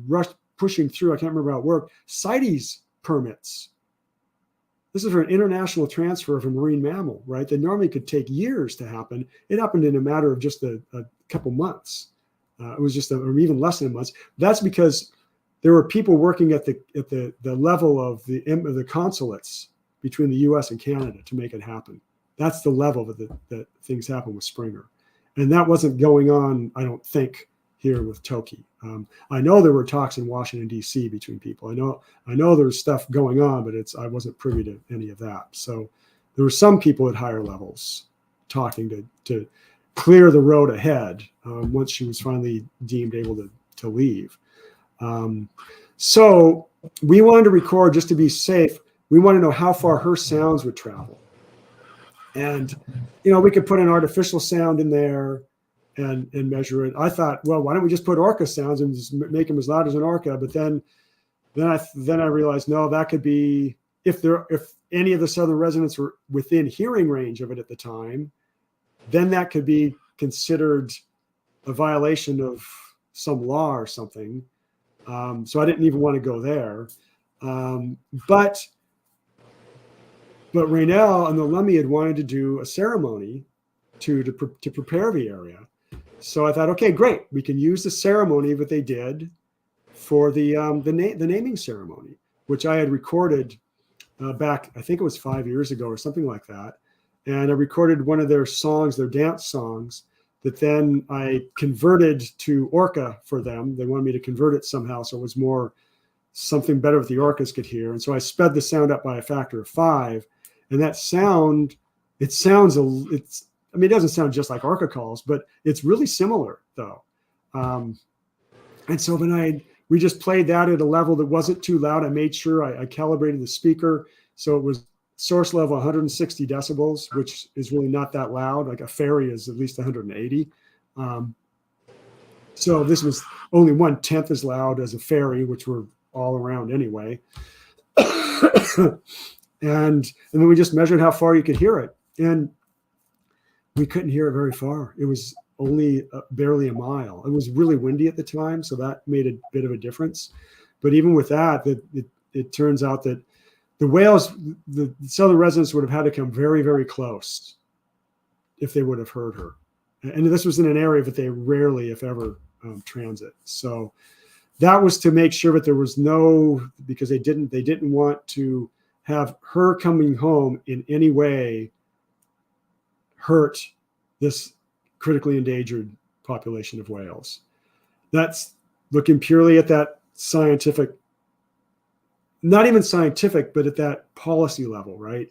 pushing through, I can't remember how it worked, CITES permits. This is for an international transfer of a marine mammal, right? That normally could take years to happen. It happened in a matter of just a couple months. It was just or even less than a month. That's because there were people working at the level of the consulates between the U.S. and Canada to make it happen. That's the level that things happen with Springer, and that wasn't going on, I don't think, here with Toki. I know there were talks in Washington, D.C. between people. I know there was stuff going on, but I wasn't privy to any of that. So there were some people at higher levels talking to clear the road ahead once she was finally deemed able to leave. So we wanted to record just to be safe. We want to know how far her sounds would travel. And, we could put an artificial sound in there and measure it. I thought, well, why don't we just put orca sounds and just make them as loud as an orca? But then I realized, no, that could be, if any of the southern residents were within hearing range of it at the time, then that could be considered a violation of some law or something. So I didn't even want to go there. But Raynell and the Lummi had wanted to do a ceremony to prepare the area. So I thought, okay, great. We can use the ceremony that they did for the naming ceremony, which I had recorded back, I think it was 5 years ago or something like that. And I recorded one of their songs, their dance songs, that then I converted to orca for them. They wanted me to convert it somehow so it was more something better that the orcas could hear. And so I sped the sound up by a factor of 5. And that sound, it doesn't sound just like orca calls, but it's really similar though. And so then we just played that at a level that wasn't too loud. I made sure I calibrated the speaker so it was source level 160 decibels, which is really not that loud. Like a ferry is at least 180. So this was only 1/10 as loud as a ferry, which were all around anyway. And then we just measured how far you could hear it. And we couldn't hear it very far. It was only barely a mile. It was really windy at the time, so that made a bit of a difference. But even with that, it turns out that the whales, the southern residents would have had to come very, very close if they would have heard her. And this was in an area that they rarely, if ever, transit. So that was to make sure that there was no, because they didn't want to have her coming home in any way hurt this critically endangered population of whales. That's looking purely at that scientific, not even scientific, but at that policy level, right?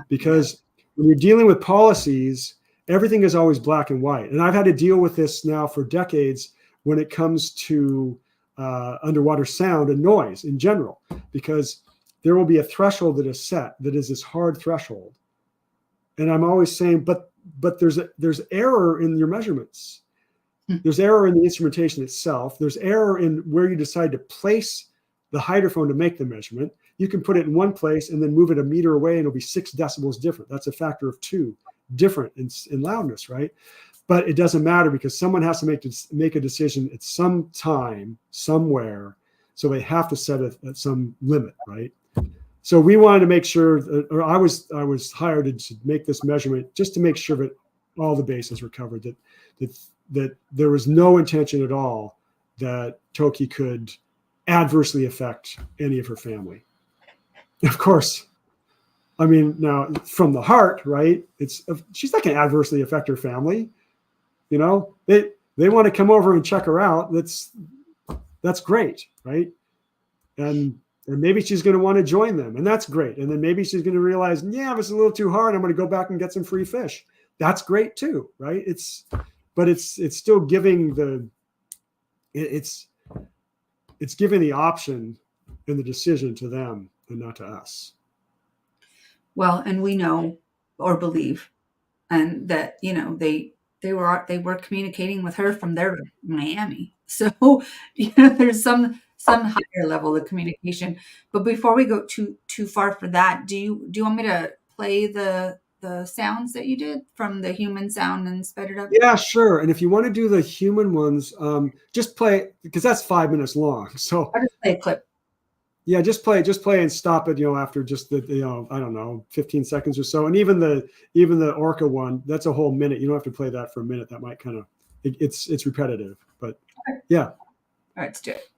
Because when you're dealing with policies, everything is always black and white. And I've had to deal with this now for decades when it comes to underwater sound and noise in general, because there will be a threshold that is set that is this hard threshold. And I'm always saying, but there's error in your measurements. There's error in the instrumentation itself. There's error in where you decide to place the hydrophone to make the measurement. You can put it in one place and then move it a meter away and it'll be 6 decibels different. That's a factor of 2 different in loudness, right? But it doesn't matter because someone has to make a decision at some time, somewhere. So they have to set at some limit, right? So we wanted to make sure, or I was hired to make this measurement just to make sure that all the bases were covered, that there was no intention at all that Toki could adversely affect any of her family. Of course, I mean, now from the heart, right? She's not going to adversely affect her family. You know, they want to come over and check her out. That's great, right? And maybe she's going to want to join them, and that's great. And then maybe she's going to realize, yeah, if it's a little too hard, I'm going to go back and get some free fish. That's great too, right? But it's still giving it's giving the option and the decision to them and not to us. Well, and we know or believe, and that, you know, they were communicating with her from their Miami. So, you know, there's some higher level of communication. But before we go too far for that, do you want me to play the sounds that you did from the human sound and sped it up? Yeah, sure. And if you want to do the human ones, just play, because that's 5 minutes long. So I'll just play a clip. Yeah, just play and stop it, you know, after just the, you know, I don't know, 15 seconds or so. And even the orca one, that's a whole minute. You don't have to play that for a minute. That might kind of, it's repetitive, but yeah. All right, let's do it.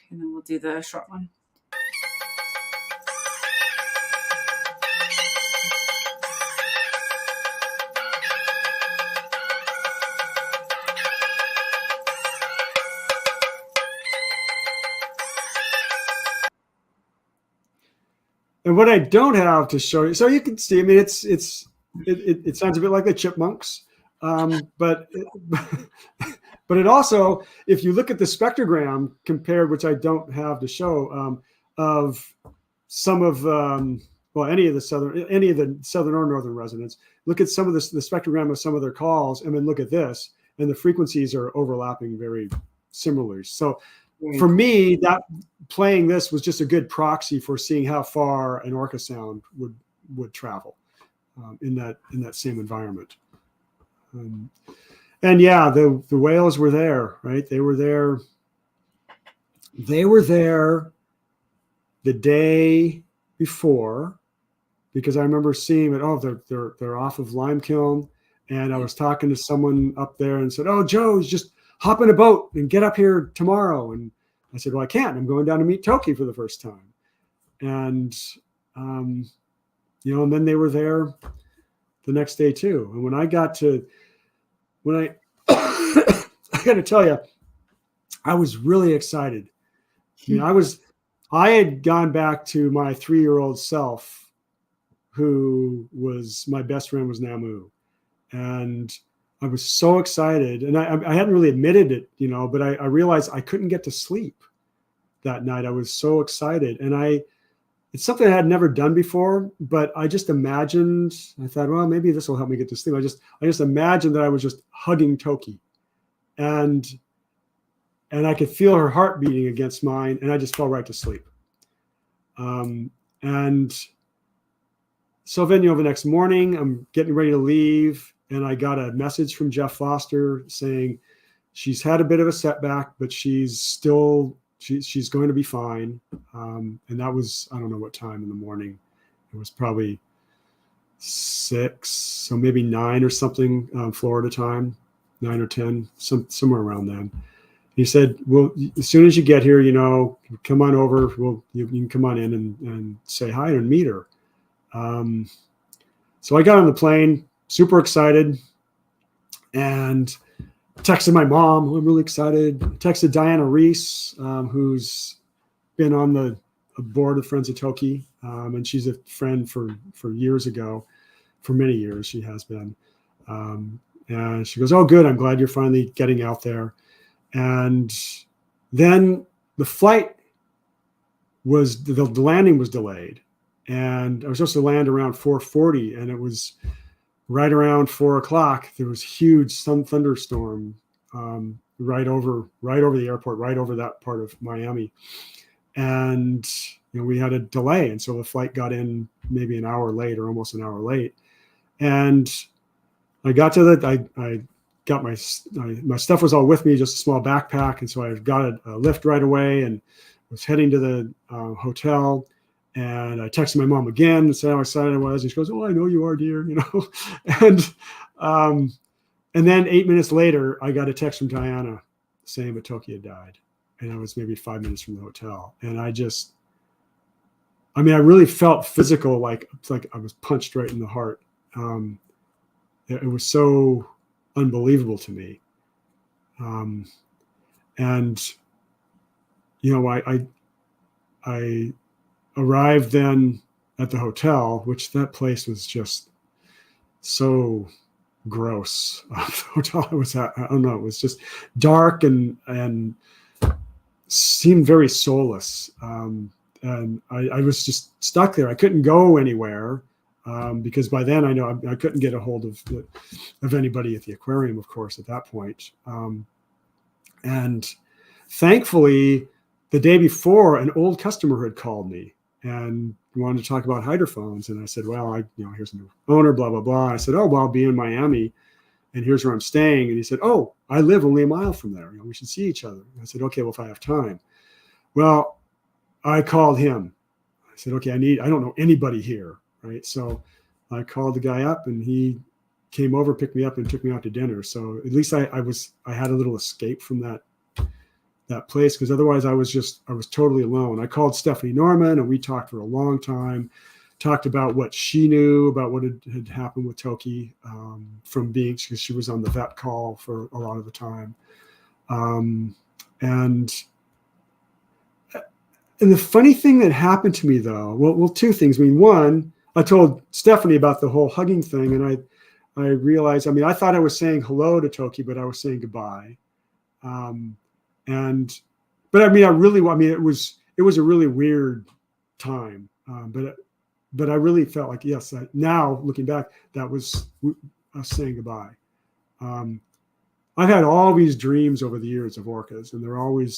And then we'll do the short one. And what I don't have to show you, so you can see, I mean, it sounds a bit like the chipmunks, but it also, if you look at the spectrogram compared, which I don't have to show, of some of, well, any of the southern or northern residents, look at some of the spectrogram of some of their calls, and then look at this, and the frequencies are overlapping very similarly. So for me, that playing this was just a good proxy for seeing how far an orca sound would travel in that same environment. And yeah, the whales were there, right? They were there. They were there the day before, because I remember seeing it. Oh, they're off of Limekiln, and I was talking to someone up there and said, "Oh, Joe's just hop in a boat and get up here tomorrow." And I said, "Well, I can't. I'm going down to meet Toki for the first time." And you know, and then they were there the next day too. And when I got to I got to tell you, I was really excited. You know, I had gone back to my 3-year-old self, who was my best friend was Namu. And I was so excited. And I hadn't really admitted it, you know, but I realized I couldn't get to sleep that night. I was so excited. And it's something I had never done before, but I just imagined, I thought, well, maybe this will help me get to sleep. I just imagined that I was just hugging Toki and I could feel her heart beating against mine, and I just fell right to sleep. And so then, the next morning, I'm getting ready to leave, and I got a message from Jeff Foster saying she's had a bit of a setback, but she's going to be fine. And that was, I don't know what time in the morning. It was probably 6, so maybe 9 or something, Florida time, 9 or 10, somewhere around then. He said, well, as soon as you get here, come on over. You can come on in and say hi and meet her. So I got on the plane, super excited, and texted my mom, who I'm really excited. Texted Diana Reese, who's been on the board of Friends of Toki, and she's a friend for years ago, for many years she has been. And she goes, oh, good, I'm glad you're finally getting out there. And then the flight the landing was delayed. And I was supposed to land around 4:40, and it was right around 4 o'clock. There was huge thunderstorm right over the airport, right over that part of Miami, and we had a delay, and so the flight got in maybe an hour late, or almost an hour late. And I got to I got my stuff was all with me, just a small backpack, and so I got a lift right away and was heading to the hotel. And I texted my mom again and said how excited I was. And she goes, oh, I know you are, dear, And then 8 minutes later, I got a text from Diana saying that Toki had died. And I was maybe 5 minutes from the hotel. And I really felt physical, like I was punched right in the heart. It was so unbelievable to me. I arrived then at the hotel, which that place was just so gross. The hotel I was at, I don't know, it was just dark and seemed very soulless. And I was just stuck there. I couldn't go anywhere because by then I know I couldn't get a hold of anybody at the aquarium, of course, at that point. And thankfully, the day before, an old customer had called me and wanted to talk about hydrophones. And I said, well, here's a new owner, blah, blah, blah. I said, oh, well, I'll be in Miami and here's where I'm staying. And he said, oh, I live only a mile from there. We should see each other. And I said, okay, well, if I have time. Well, I called him. I said, okay, I don't know anybody here. Right. So I called the guy up and he came over, picked me up and took me out to dinner. So at least I had a little escape from that place, because otherwise I was totally alone. I called Stephanie Norman and we talked for a long time, talked about what she knew about what had happened with Toki from being, because she was on the vet call for a lot of the time. And the funny thing that happened to me though, well, two things. One, I told Stephanie about the whole hugging thing, and I realized, I thought I was saying hello to Toki, but I was saying goodbye. But it was a really weird time. But I really felt like, yes, now looking back, that was us saying goodbye. I've had all these dreams over the years of orcas, and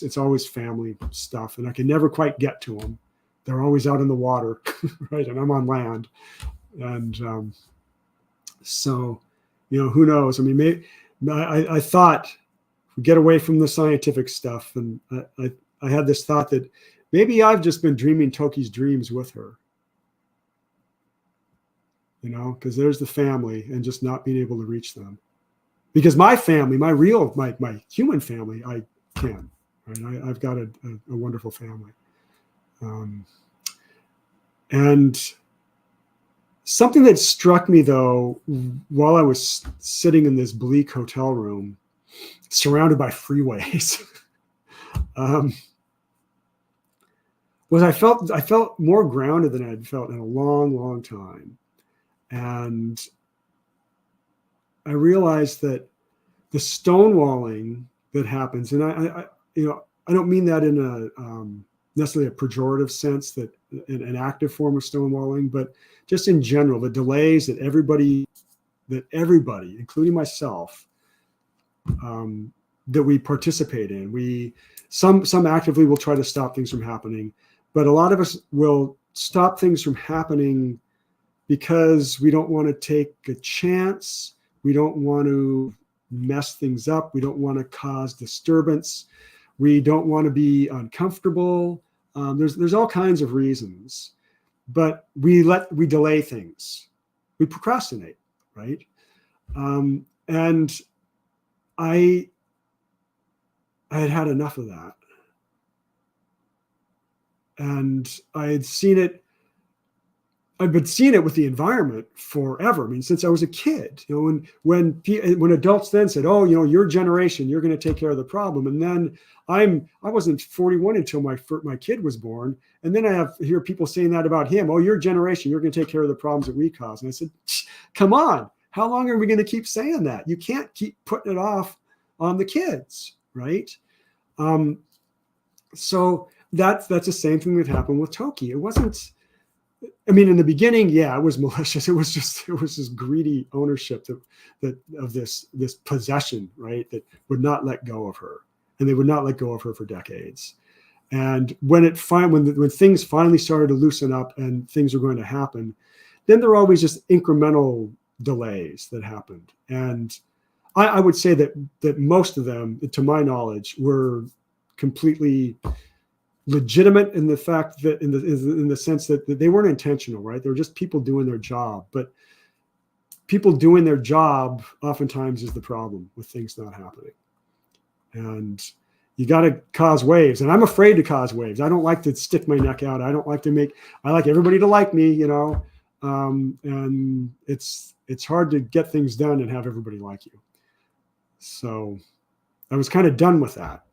it's always family stuff, and I can never quite get to them. They're always out in the water, right? And I'm on land. And so, who knows? I thought, get away from the scientific stuff. And I had this thought that maybe I've just been dreaming Toki's dreams with her, because there's the family and just not being able to reach them. Because my family, my human family, I can, right? I've got a wonderful family. And something that struck me though, while I was sitting in this bleak hotel room, surrounded by freeways, was I felt more grounded than I'd felt in a long, long time. And I realized that the stonewalling that happens, and I don't mean that in a necessarily a pejorative sense, that an active form of stonewalling, but just in general, the delays that everybody, including myself, that we participate in. Some actively will try to stop things from happening, but a lot of us will stop things from happening because we don't want to take a chance. We don't want to mess things up. We don't want to cause disturbance. We don't want to be uncomfortable. There's all kinds of reasons, but we delay things. We procrastinate, right? And I had enough of that. And I've been seeing it with the environment forever. I mean, since I was a kid, when adults then said, "Oh, your generation, you're going to take care of the problem," and then I wasn't 41 until my kid was born, and then I hear people saying that about him. "Oh, your generation, you're going to take care of the problems that we cause." And I said, "Come on, how long are we going to keep saying that? You can't keep putting it off on the kids, right?" So that's the same thing that happened with Toki. It wasn't. I mean, in the beginning, yeah, it was malicious. It was this greedy ownership of this possession, right? That would not let go of her, and they would not let go of her for decades. And when things finally started to loosen up and things were going to happen, then there were always just incremental delays that happened. And I would say that most of them, to my knowledge, were completely legitimate in the fact that in the sense that they weren't intentional, right? They were just people doing their job. But people doing their job oftentimes is the problem with things not happening. And you got to cause waves. And I'm afraid to cause waves. I don't like to stick my neck out. I like everybody to like me, and it's hard to get things done and have everybody like you. So I was kind of done with that.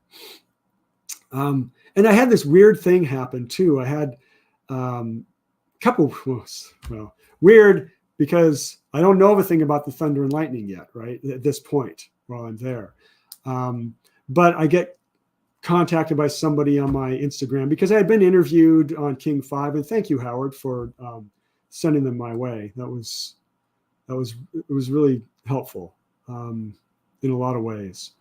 And I had this weird thing happen too. I had weird because I don't know everything about the thunder and lightning yet, right? At this point while I'm there. But I get contacted by somebody on my Instagram because I had been interviewed on King 5, and thank you, Howard, for sending them my way. It was really helpful in a lot of ways.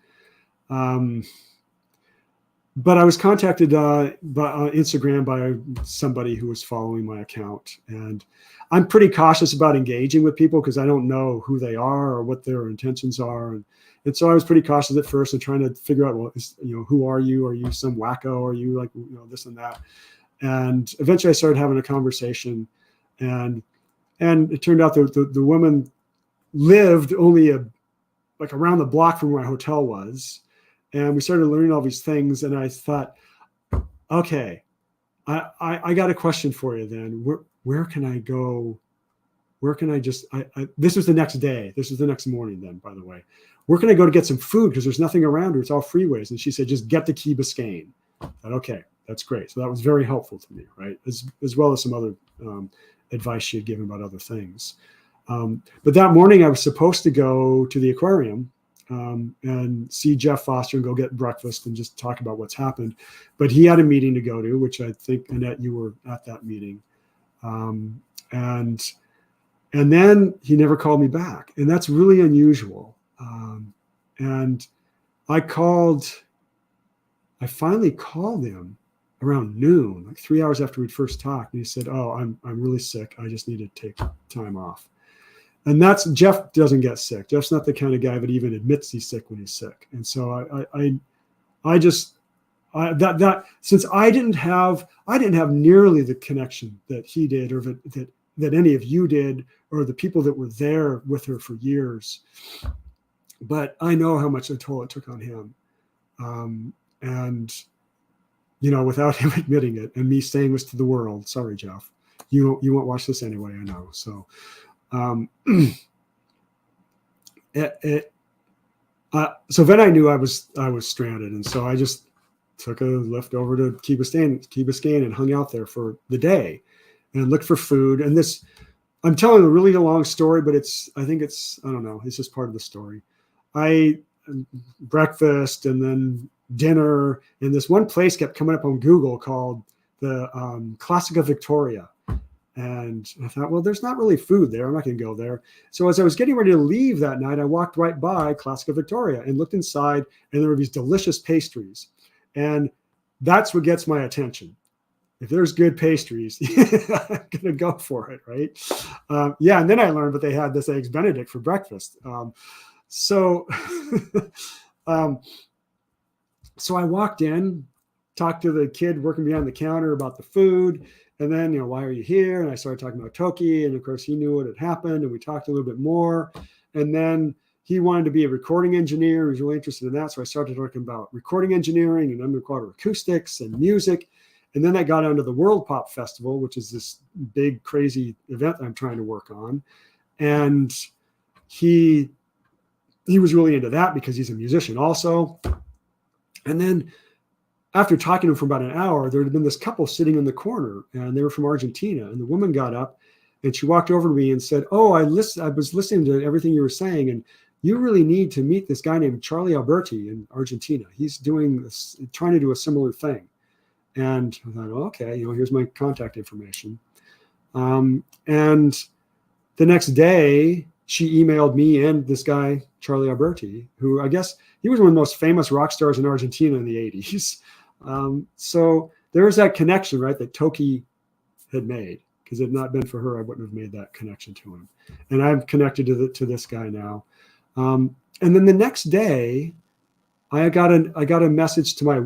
But I was contacted on Instagram by somebody who was following my account. And I'm pretty cautious about engaging with people because I don't know who they are or what their intentions are. And so I was pretty cautious at first and trying to figure out, well, who are you? Are you some wacko? Are you like, this and that? And eventually I started having a conversation. And it turned out that the woman lived only around the block from where my hotel was. And we started learning all these things. And I thought, okay, I got a question for you then. Where can I go? Where can I just, this was the next day. This was the next morning then, by the way. Where can I go to get some food? Because there's nothing around her. It's all freeways. And she said, just get to Key Biscayne. I thought, okay, that's great. So that was very helpful to me, right? As well as some other advice she had given about other things. But that morning I was supposed to go to the aquarium and see Jeff Foster and go get breakfast and just talk about what's happened. But he had a meeting to go to, which I think, Annette, you were at that meeting. And then he never called me back. And that's really unusual. And I finally called him around noon, like 3 hours after we'd first talked. And he said, "Oh, I'm really sick. I just need to take time off." And Jeff doesn't get sick. Jeff's not the kind of guy that even admits he's sick when he's sick. And so since I didn't have nearly the connection that he did, or that any of you did, or the people that were there with her for years. But I know how much a toll it took on him. And without him admitting it and me saying this to the world, sorry, Jeff, you won't watch this anyway, I know. So, so then I knew I was stranded, and so I just took a lift over to Key Biscayne and hung out there for the day and looked for food. And I'm telling a really long story, but I don't know, it's just part of the story. Breakfast and then dinner, and this one place kept coming up on Google called the Classica Victoria. And I thought, well, there's not really food there. I'm not going to go there. So as I was getting ready to leave that night, I walked right by Classica Victoria and looked inside, and there were these delicious pastries. And that's what gets my attention. If there's good pastries, I'm going to go for it, right? Yeah, and then I learned that they had this Eggs Benedict for breakfast. So I walked in, talked to the kid working behind the counter about the food. And then, why are you here? And I started talking about Toki. And of course, he knew what had happened. And we talked a little bit more. And then he wanted to be a recording engineer. He was really interested in that. So I started talking about recording engineering and underwater acoustics and music. And then that got onto the World Pop Festival, which is this big, crazy event I'm trying to work on. And he was really into that because he's a musician also. And then after talking to him for about an hour, there had been this couple sitting in the corner, and they were from Argentina. And the woman got up and she walked over to me and said, "Oh, I was listening to everything you were saying, and you really need to meet this guy named Charlie Alberti in Argentina. He's trying to do a similar thing." And I thought, well, okay, here's my contact information. And the next day, she emailed me and this guy, Charlie Alberti, who I guess he was one of the most famous rock stars in Argentina in the 80s. So there was that connection, right, that Toki had made. Because if it had not been for her, I wouldn't have made that connection to him. And I'm connected to this guy now. And then the next day, I got a message to my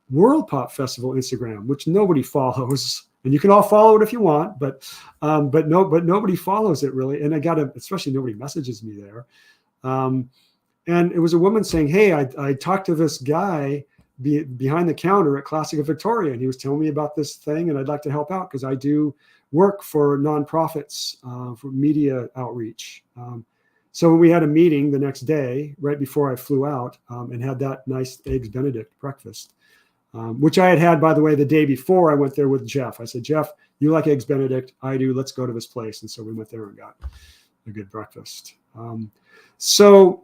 World Pop Festival Instagram, which nobody follows, and you can all follow it if you want, but nobody follows it really. And especially nobody messages me there. And it was a woman saying, "Hey, I talked to this guy behind the counter at Classica Victoria, and he was telling me about this thing, and I'd like to help out because I do work for nonprofits for media outreach." So we had a meeting the next day, right before I flew out, and had that nice Eggs Benedict breakfast. Which I had, by the way, the day before I went there with Jeff. I said, "Jeff, you like Eggs Benedict? I do. Let's go to this place." And so we went there and got a good breakfast. So,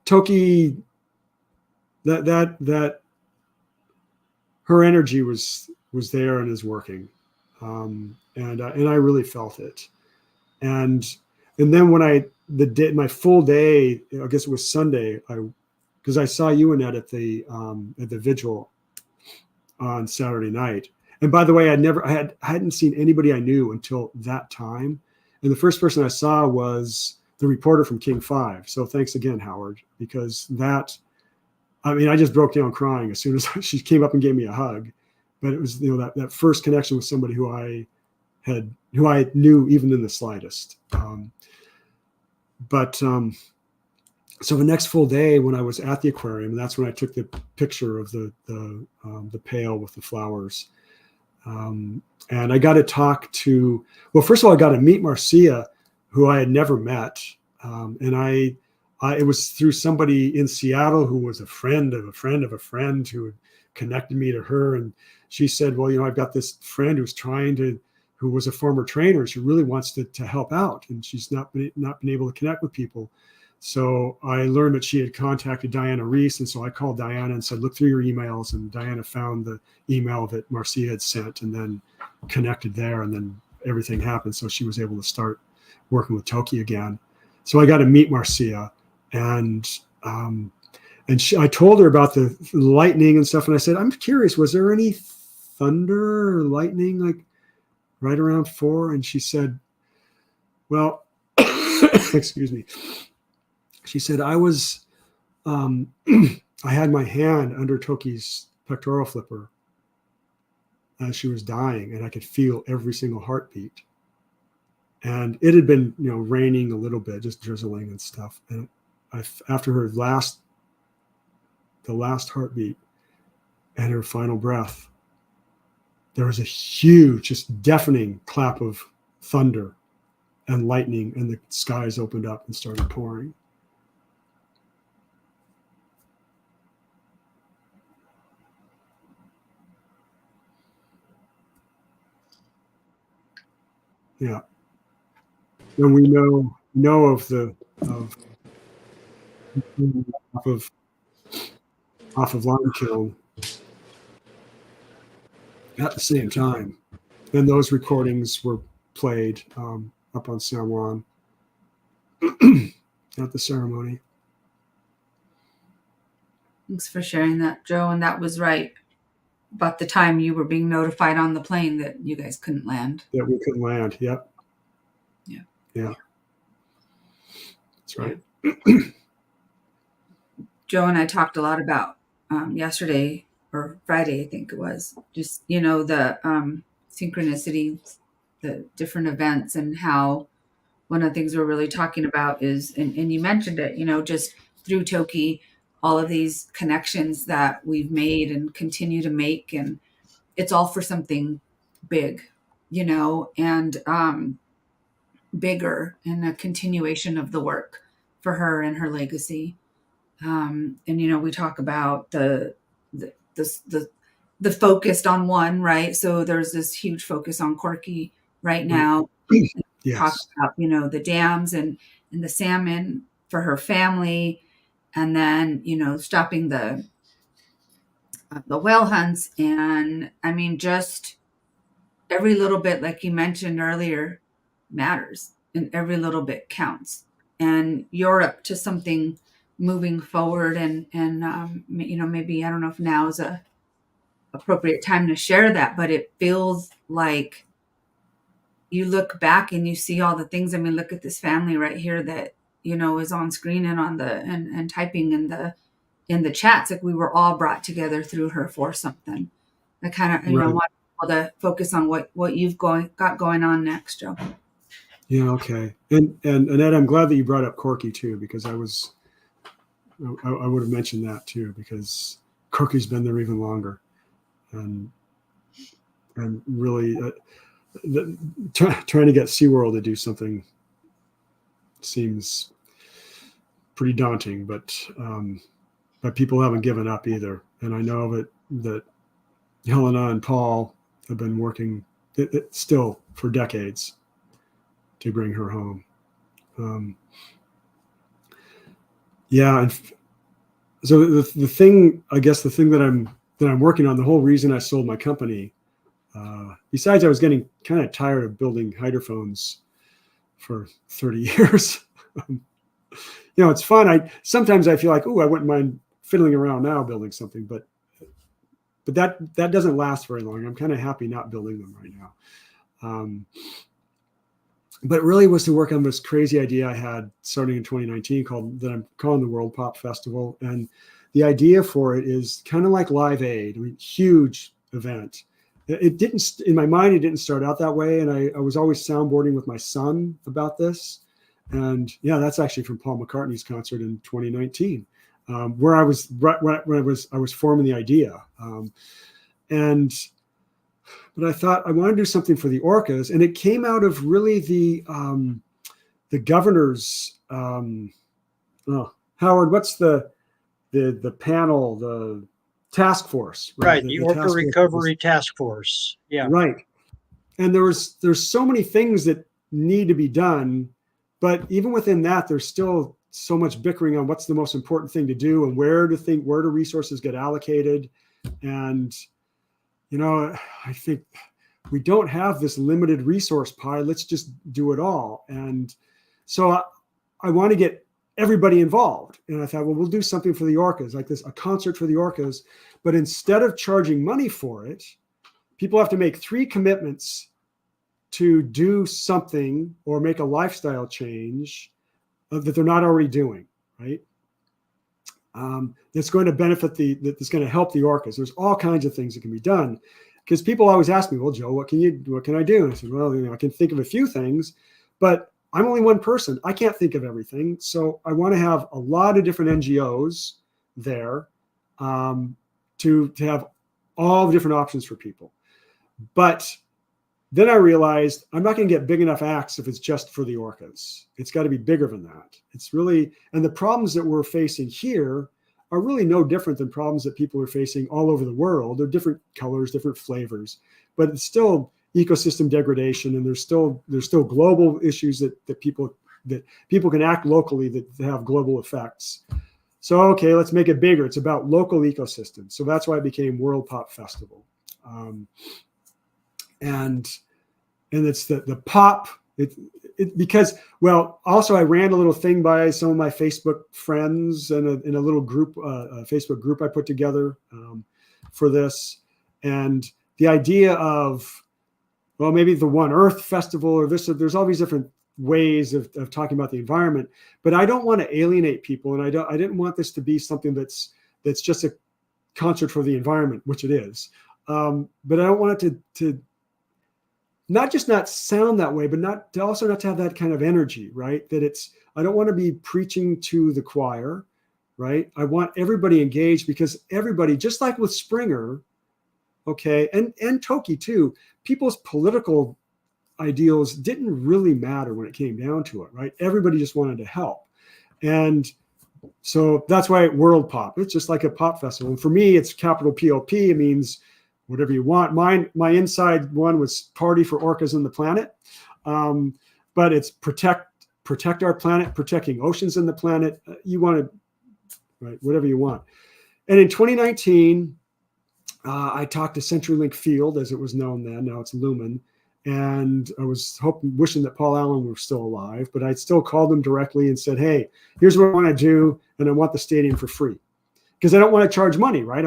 Toki, that her energy was there and is working, and I really felt it. And then when my full day, I guess it was Sunday, because I saw you, Annette, at the vigil on Saturday night. And by the way, I hadn't seen anybody I knew until that time. And the first person I saw was the reporter from King 5. So thanks again, Howard, because I just broke down crying as soon as she came up and gave me a hug. But it was, that first connection with somebody who I knew even in the slightest. So the next full day when I was at the aquarium, that's when I took the picture of the pail with the flowers. And I got to talk to, first of all, I got to meet Marcia, who I had never met. And it was through somebody in Seattle who was a friend of a friend of a friend who had connected me to her. And she said, "Well, I've got this friend who was a former trainer, and she really wants to help out. And she's not been able to connect with people." So I learned that she had contacted Diana Reese. And so I called Diana and said, "Look through your emails." And Diana found the email that Marcia had sent and then connected there. And then everything happened. So she was able to start working with Toki again. So I got to meet Marcia. And I told her about the lightning and stuff. And I said, "I'm curious, was there any thunder or lightning like right around 4?" And she said, "Well," excuse me. She said, "I was, I had my hand under Toki's pectoral flipper as she was dying, and I could feel every single heartbeat. And it had been, raining a little bit, just drizzling and stuff. And after the last heartbeat and her final breath, there was a huge, just deafening clap of thunder and lightning, and the skies opened up and started pouring." Yeah. And we know of off of Sk'aliCh'elh at the same time. and those recordings were played up on San Juan at the ceremony. Thanks for sharing that, Joe. And that was right about the time you were being notified on the plane that you guys couldn't land. That we couldn't land. Yep. Yeah. Yeah. That's right. Joe and I talked a lot about yesterday or Friday, I think it was, just, you know, the synchronicity, the different events, and how one of the things we're really talking about is, and you mentioned it, you know, just through Toki, all of these connections that we've made and continue to make, and it's all for something big, you know, and bigger, and a continuation of the work for her and her legacy. And, you know, we talk about the focused on one, right? So there's this huge focus on Corky right now. Yes. Talk about, you know, the dams and the salmon for her family, and then, you know, stopping the whale hunts. And I mean, just every little bit, like you mentioned earlier, matters, and every little bit counts. And you're up to something moving forward, and you know, maybe, I don't know if now is a appropriate time to share that, but it feels like you look back and you see all the things. I mean, look at this family right here that, you know, is on screen and on the and typing in the chats. Like, we were all brought together through her for something. I kind of, you know, want people to focus on what you've got going on next, Joe. Yeah. Okay. And Annette, I'm glad that you brought up Corky too, because I would have mentioned that too, because Corky's been there even longer, and really trying to get SeaWorld to do something seems pretty daunting, but people haven't given up either. And I know that Helena and Paul have been working still for decades to bring her home. Yeah, and so the thing that I'm working on, the whole reason I sold my company, besides I was getting kind of tired of building hydrophones for 30 years. You know, it's fun. Sometimes I feel like, I wouldn't mind fiddling around now building something, but that doesn't last very long. I'm kind of happy not building them right now. But it really was to work on this crazy idea I had starting in 2019 that I'm calling the World Pop Festival. And the idea for it is kind of like Live Aid, huge event. It didn't, in my mind, it didn't start out that way. And I was always soundboarding with my son about this. And yeah, that's actually from Paul McCartney's concert in 2019, where I was I was forming the idea. But I thought I want to do something for the orcas, and it came out of really the governor's. Howard, what's the panel, the task force? Right, the Orca Recovery Task Force. Yeah, right. And there's so many things that need to be done, but even within that, there's still so much bickering on what's the most important thing to do and where do resources get allocated. And you know, I think we don't have this limited resource pie. Let's just do it all. And so I want to get everybody involved. And I thought, well, we'll do something for the orcas, like a concert for the orcas. But instead of charging money for it, people have to make 3 commitments to do something or make a lifestyle change that they're not already doing, right? That's going to benefit that's going to help the orcas. There's all kinds of things that can be done, because people always ask me, well, Joe, what can I do? And I said, well, I can think of a few things, but I'm only one person. I can't think of everything. So I want to have a lot of different NGOs there to have all the different options for people. But then I realized I'm not going to get big enough acts if it's just for the orcas. It's got to be bigger than that. It's really, and the problems that we're facing here are really no different than problems that people are facing all over the world. They're different colors, different flavors, but it's still ecosystem degradation, and there's still global issues that people can act locally that have global effects. So okay, let's make it bigger. It's about local ecosystems. So that's why it became World Pop Festival. And and it's the pop. Because, well, also I ran a little thing by some of my Facebook friends and in a little group, a Facebook group I put together for this. And the idea of, well, maybe the One Earth Festival or this, there's all these different ways of talking about the environment, but I don't want to alienate people. And I didn't want this to be something that's just a concert for the environment, which it is. But I don't want it to not just not sound that way, but not to have that kind of energy, right? That I don't want to be preaching to the choir, right? I want everybody engaged, because everybody, just like with Springer, okay, and Toki too, people's political ideals didn't really matter when it came down to it, right? Everybody just wanted to help. And so that's why World Pop, it's just like a pop festival. And for me, it's capital POP. It means whatever you want. My inside one was Party for Orcas on the Planet. But it's protect our planet, protecting oceans and the planet. You want to, right, whatever you want. And in 2019, I talked to CenturyLink Field, as it was known then. Now it's Lumen. And I was wishing that Paul Allen were still alive, but I still called them directly and said, hey, here's what I want to do. And I want the stadium for free, because I don't want to charge money, right?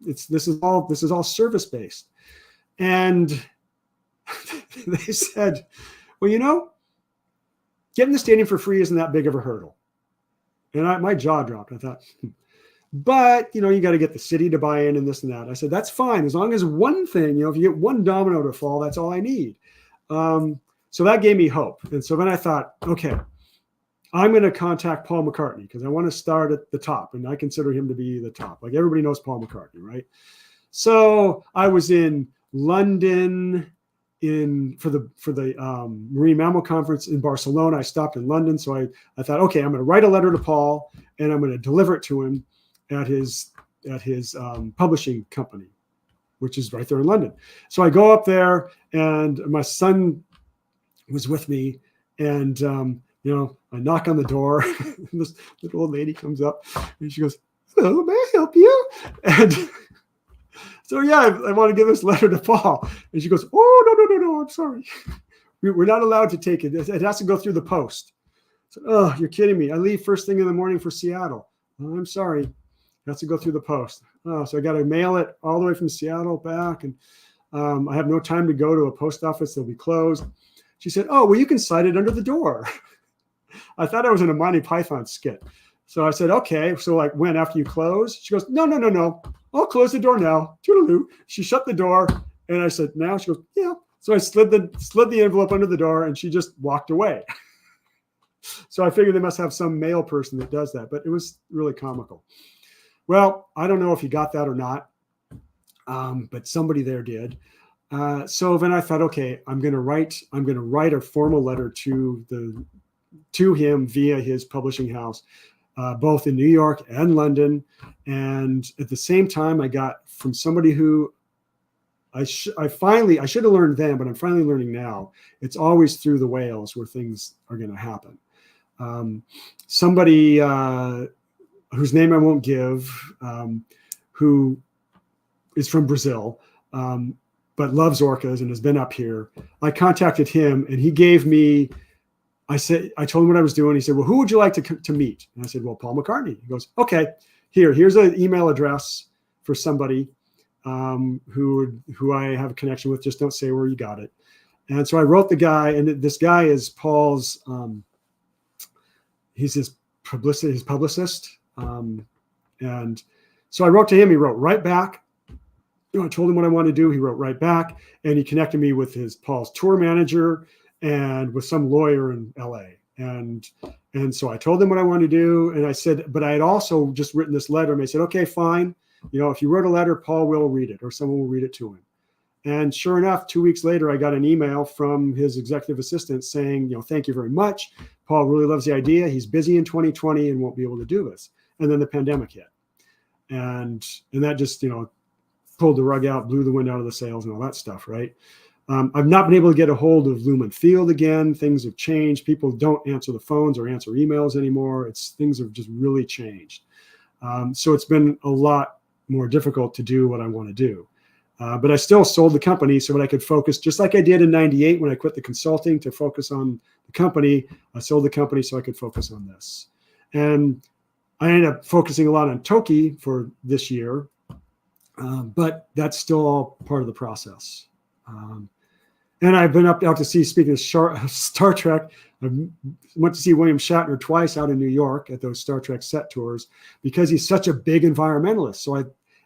This is all service based. And they said, well, getting the stadium for free isn't that big of a hurdle. And my jaw dropped. I thought, but you got to get the city to buy in and this and that. I said, that's fine. As long as one thing, if you get one domino to fall, that's all I need. So that gave me hope. And so then I thought, okay, I'm going to contact Paul McCartney, because I want to start at the top, and I consider him to be the top. Like, everybody knows Paul McCartney, right? So I was in London for the Marine Mammal Conference in Barcelona. I stopped in London. So I thought, okay, I'm going to write a letter to Paul, and I'm going to deliver it to him at his publishing company, which is right there in London. So I go up there, and my son was with me, and I knock on the door, and this little old lady comes up, and she goes, hello, may I help you? And so, yeah, I want to give this letter to Paul. And she goes, oh, no, I'm sorry. We're not allowed to take it. It has to go through the post. So, oh, you're kidding me. I leave first thing in the morning for Seattle. Oh, I'm sorry. It has to go through the post. Oh, so I got to mail it all the way from Seattle back. And I have no time to go to a post office. They'll be closed. She said, oh, well, you can slide it under the door. I thought I was in a Monty Python skit. So I said, okay. So like, when, after you close? She goes, no. I'll close the door now. Toodaloo. She shut the door. And I said, now? She goes, yeah. So I slid the envelope under the door, and she just walked away. So I figured they must have some mail person that does that, but it was really comical. Well, I don't know if he got that or not, but somebody there did. So then I thought, okay, I'm going to write a formal letter to him via his publishing house, both in New York and London. And at the same time, I got from somebody who I should have learned then, but I'm finally learning now. It's always through the whales where things are going to happen. Somebody whose name I won't give, who is from Brazil, but loves orcas and has been up here. I contacted him, and he gave me, I told him what I was doing. He said, well, who would you like to meet? And I said, well, Paul McCartney. He goes, okay, here's an email address for somebody who I have a connection with. Just don't say where you got it. And so I wrote the guy, and this guy is Paul's, he's his publicist. And so I wrote to him. He wrote right back. I told him what I wanted to do. He wrote right back, and he connected me with Paul's tour manager and with some lawyer in LA. And so I told him what I wanted to do. And I said, but I had also just written this letter, and they said, okay, fine. If you wrote a letter, Paul will read it, or someone will read it to him. And sure enough, 2 weeks later, I got an email from his executive assistant saying, thank you very much. Paul really loves the idea. He's busy in 2020 and won't be able to do this. And then the pandemic hit. And that just, pulled the rug out, blew the wind out of the sails and all that stuff, right? I've not been able to get a hold of Lumen Field again. Things have changed. People don't answer the phones or answer emails anymore. Things have just really changed. So it's been a lot more difficult to do what I want to do. But I still sold the company so that I could focus, just like I did in 98 when I quit the consulting to focus on the company. I sold the company so I could focus on this. And I ended up focusing a lot on Toki for this year, but that's still all part of the process. And I've been out to see, speaking of Star Trek, I went to see William Shatner twice out in New York at those Star Trek set tours because he's such a big environmentalist.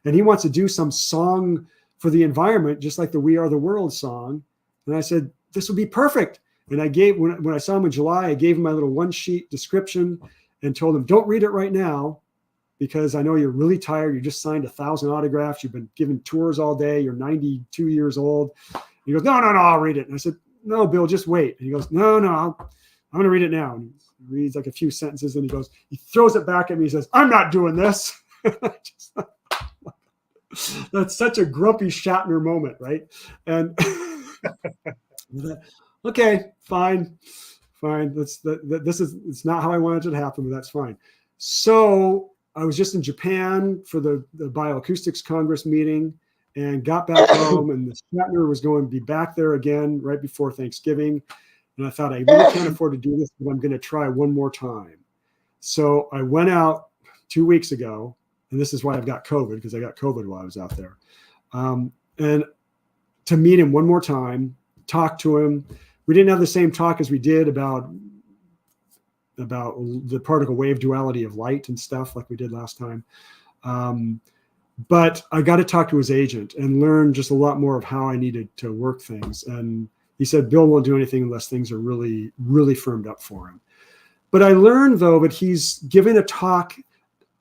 And he wants to do some song for the environment, just like the We Are the World song. And I said, this would be perfect. And I gave, when I saw him in July, I gave him my little 1-sheet description and told him, don't read it right now, because I know you're really tired. You just signed 1,000 autographs. You've been giving tours all day. You're 92 years old. He goes, no, I'll read it. And I said, no, Bill, just wait. And he goes, no, I'm going to read it now. And he reads like a few sentences and he throws it back at me. He says, I'm not doing this. That's such a grumpy Shatner moment, right? And okay, fine. It's not how I wanted it to happen, but that's fine. So I was just in Japan for the Bioacoustics Congress meeting and got back home, and the Shatner was going to be back there again right before Thanksgiving. And I thought, I really can't afford to do this, but I'm going to try one more time. So I went out 2 weeks ago, and this is why I've got COVID, because I got COVID while I was out there. And to meet him one more time, talk to him. We didn't have the same talk as we did about the particle wave duality of light and stuff like we did last time. But I got to talk to his agent and learn just a lot more of how I needed to work things. And he said, Bill won't do anything unless things are really, really firmed up for him. But I learned, though, that he's giving a talk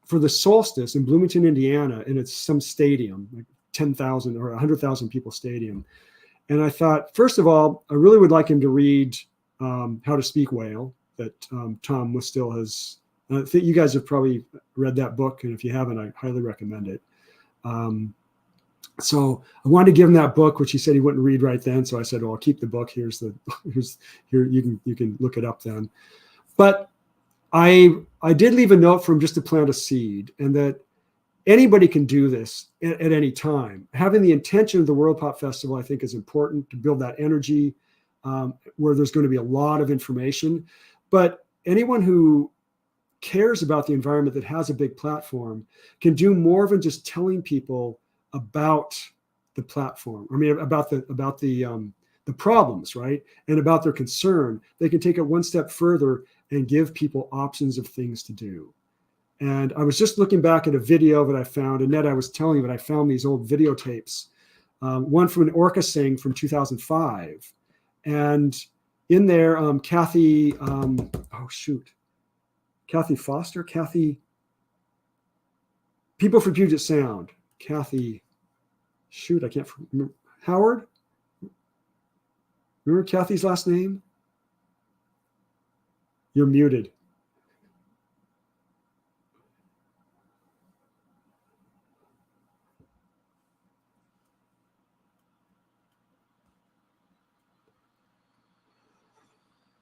for the solstice in Bloomington, Indiana, and it's some stadium, like 10,000 or 100,000 people stadium. And I thought, first of all, I really would like him to read How to Speak Whale that Tom Mustill has. I think you guys have probably read that book, and if you haven't, I highly recommend it. So I wanted to give him that book, which he said he wouldn't read right then. So I said, well, I'll keep the book. Here you can look it up then. But I did leave a note for him just to plant a seed, and that anybody can do this at any time. Having the intention of the World Pop Festival, I think, is important to build that energy where there's going to be a lot of information. But anyone who cares about the environment that has a big platform can do more than just telling people about the platform. I mean, about the problems, right? And about their concern. They can take it one step further and give people options of things to do. And I was just looking back at a video that I found, and Ned, I was telling you that I found these old videotapes, one from an orca sing from 2005. And in there, Kathy Foster, People for Puget Sound, I can't remember, Howard? Remember Kathy's last name? You're muted.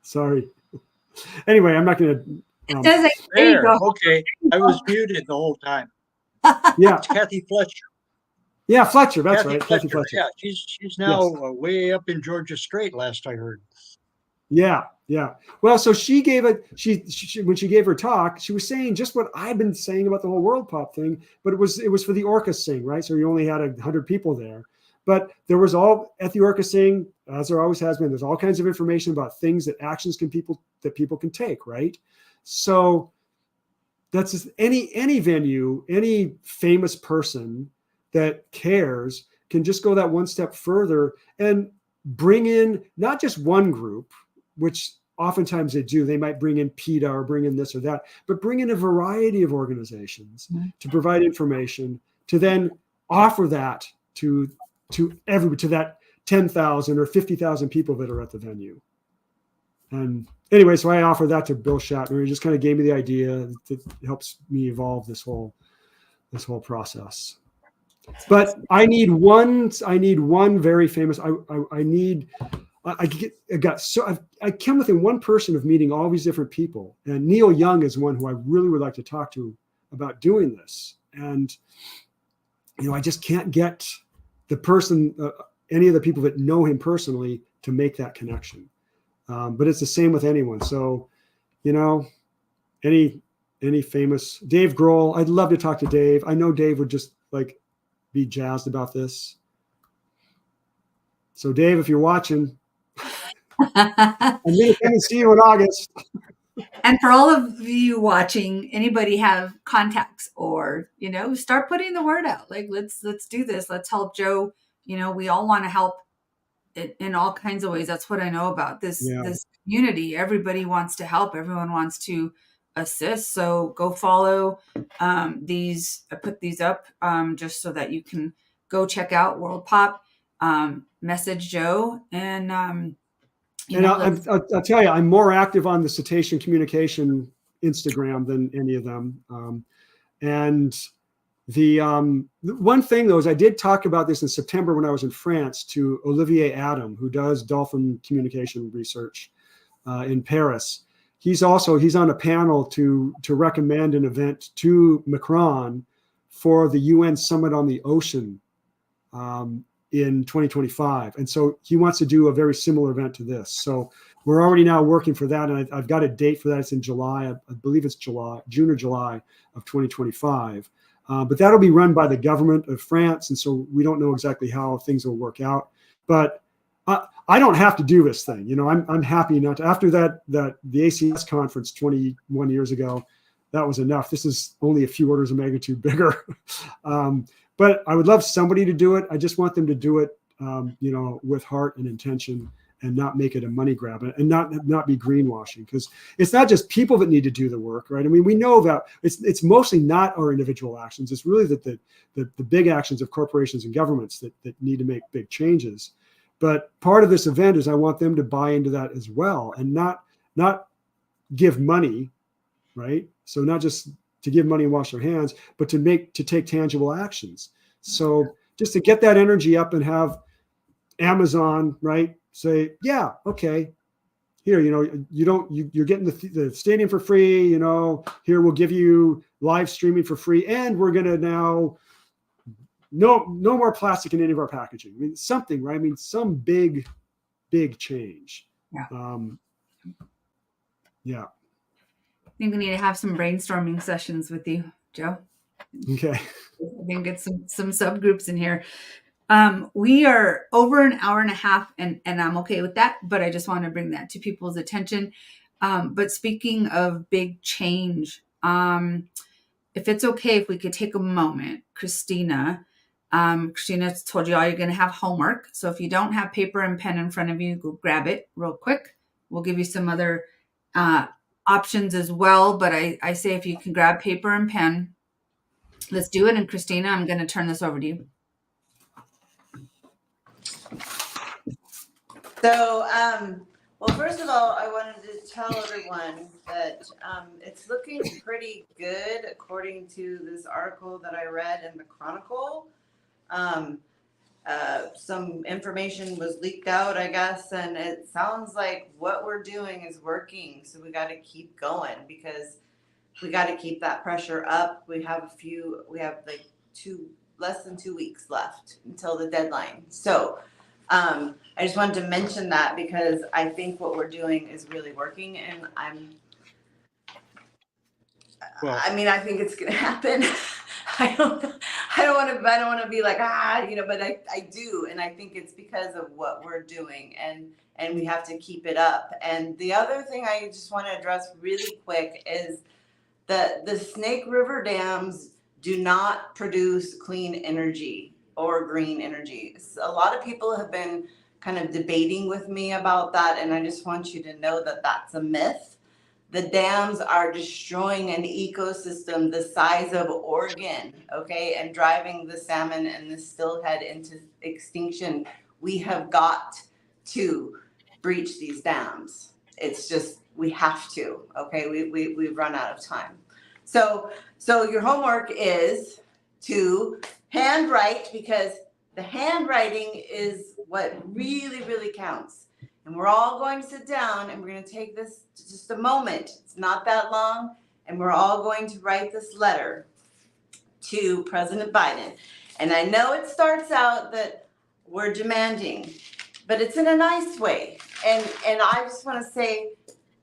Sorry. Anyway, I'm not going to. There you go. Okay. I was muted the whole time. Yeah. It's Kathy Fletcher. Yeah, Fletcher. That's right. Kathy Fletcher. Yeah, she's now way up in Georgia Strait, last I heard. Yeah. Well, so she gave it. She when she gave her talk, she was saying just what I've been saying about the whole World Pop thing, but it was for the Orca Sing, right? So you only had 100 people there, but there was all at the Orca Sing, as there always has been. There's all kinds of information about things that people can take, right? So that's just any venue, any famous person that cares can just go that one step further and bring in not just one group, which oftentimes they do. They might bring in PETA or bring in this or that, but bring in a variety of organizations to provide information, to then offer that to that 10,000 or 50,000 people that are at the venue. And anyway, so I offered that to Bill Shatner. He just kind of gave me the idea that helps me evolve this whole process. But I need one very famous. I came within one person of meeting all these different people, and Neil Young is one who I really would like to talk to about doing this. And I just can't get the person, any of the people that know him personally to make that connection. But it's the same with anyone. So, you know, any famous Dave Grohl, I'd love to talk to Dave. I know Dave would just like be jazzed about this. So Dave, if you're watching, I'm going to come and see you in August. And for all of you watching, anybody have contacts or, you know, start putting the word out. Like, let's do this. Let's help Joe. You know, we all want to help in all kinds of ways. That's what I know about this community. Everybody wants to help. Everyone wants to assist. So go follow these. I put these up just so that you can go check out World Pop. Message Joe and I'll tell you, I'm more active on the Cetacean Communication Instagram than any of them. And the one thing though is I did talk about this in September when I was in France to Olivier Adam, who does dolphin communication research in Paris. He's on a panel to recommend an event to Macron for the UN Summit on the Ocean in 2025. And so he wants to do a very similar event to this. So we're already now working for that. And I've got a date for that. It's in July. I believe it's June or July of 2025. But that'll be run by the government of France. And so we don't know exactly how things will work out. But I don't have to do this thing. You know, I'm happy not to. After the ACS conference 21 years ago, that was enough. This is only a few orders of magnitude bigger. But I would love somebody to do it. I just want them to do it, you know, with heart and intention and not make it a money grab and not be greenwashing, because it's not just people that need to do the work, right? I mean, we know that it's mostly not our individual actions. It's really that the big actions of corporations and governments that need to make big changes. But part of this event is I want them to buy into that as well and not give money, right? So not just to give money and wash their hands, but to take tangible actions. So just to get that energy up and have Amazon, right, say, yeah, okay, here, you know, you're getting the stadium for free, you know, here we'll give you live streaming for free, and we're gonna now no more plastic in any of our packaging. I mean, something, right? I mean, some big change. Yeah. Yeah. I think we need to have some brainstorming sessions with you, Joe. Okay. I think get some subgroups in here. We are over an hour and a half, and I'm okay with that, but I just want to bring that to people's attention. But speaking of big change, if it's okay, if we could take a moment, Christina told you all you're going to have homework. So if you don't have paper and pen in front of you, go grab it real quick. We'll give you some other options as well. But I say if you can grab paper and pen, let's do it. And Christina, I'm going to turn this over to you. So, well, first of all, I wanted to tell everyone that it's looking pretty good according to this article that I read in the Chronicle. Some information was leaked out, I guess, and it sounds like what we're doing is working. So we got to keep going because we got to keep that pressure up. We have like less than 2 weeks left until the deadline. So I just wanted to mention that because I think what we're doing is really working, and I think it's going to happen. I don't want to be like, but I do. And I think it's because of what we're doing, and we have to keep it up. And the other thing I just want to address really quick is that the Snake River dams do not produce clean energy or green energy. A lot of people have been kind of debating with me about that, and I just want you to know that that's a myth. The dams are destroying an ecosystem the size of Oregon, okay, and driving the salmon and the steelhead into extinction. We have got to breach these dams. It's just, we have to, okay? We've run out of time. So your homework is to handwrite, because the handwriting is what really, really counts. And we're all going to sit down and we're going to take this to just a moment. It's not that long. And we're all going to write this letter to President Biden. And I know it starts out that we're demanding, but it's in a nice way. And I just want to say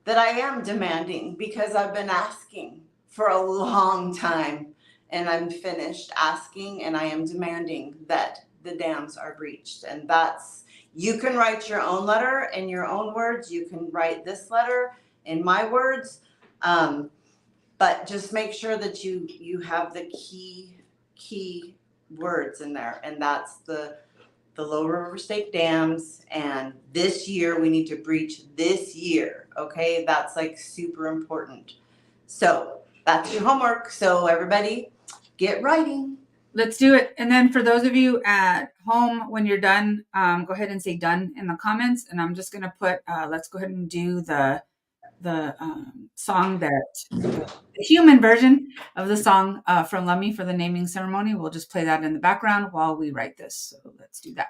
that I am demanding because I've been asking for a long time, and I'm finished asking, and I am demanding that the dams are breached. And that's, you can write your own letter in your own words. You can write this letter in my words. But just make sure that you have the key words in there. And that's the Lower River State dams. And this year, we need to breach this year. Okay, that's like super important. So that's your homework. So everybody get writing. Let's do it. And then for those of you at home, when you're done, go ahead and say done in the comments. And I'm just going to put, let's go ahead and do the song that, the human version of the song from Lummi for the naming ceremony. We'll just play that in the background while we write this. So let's do that.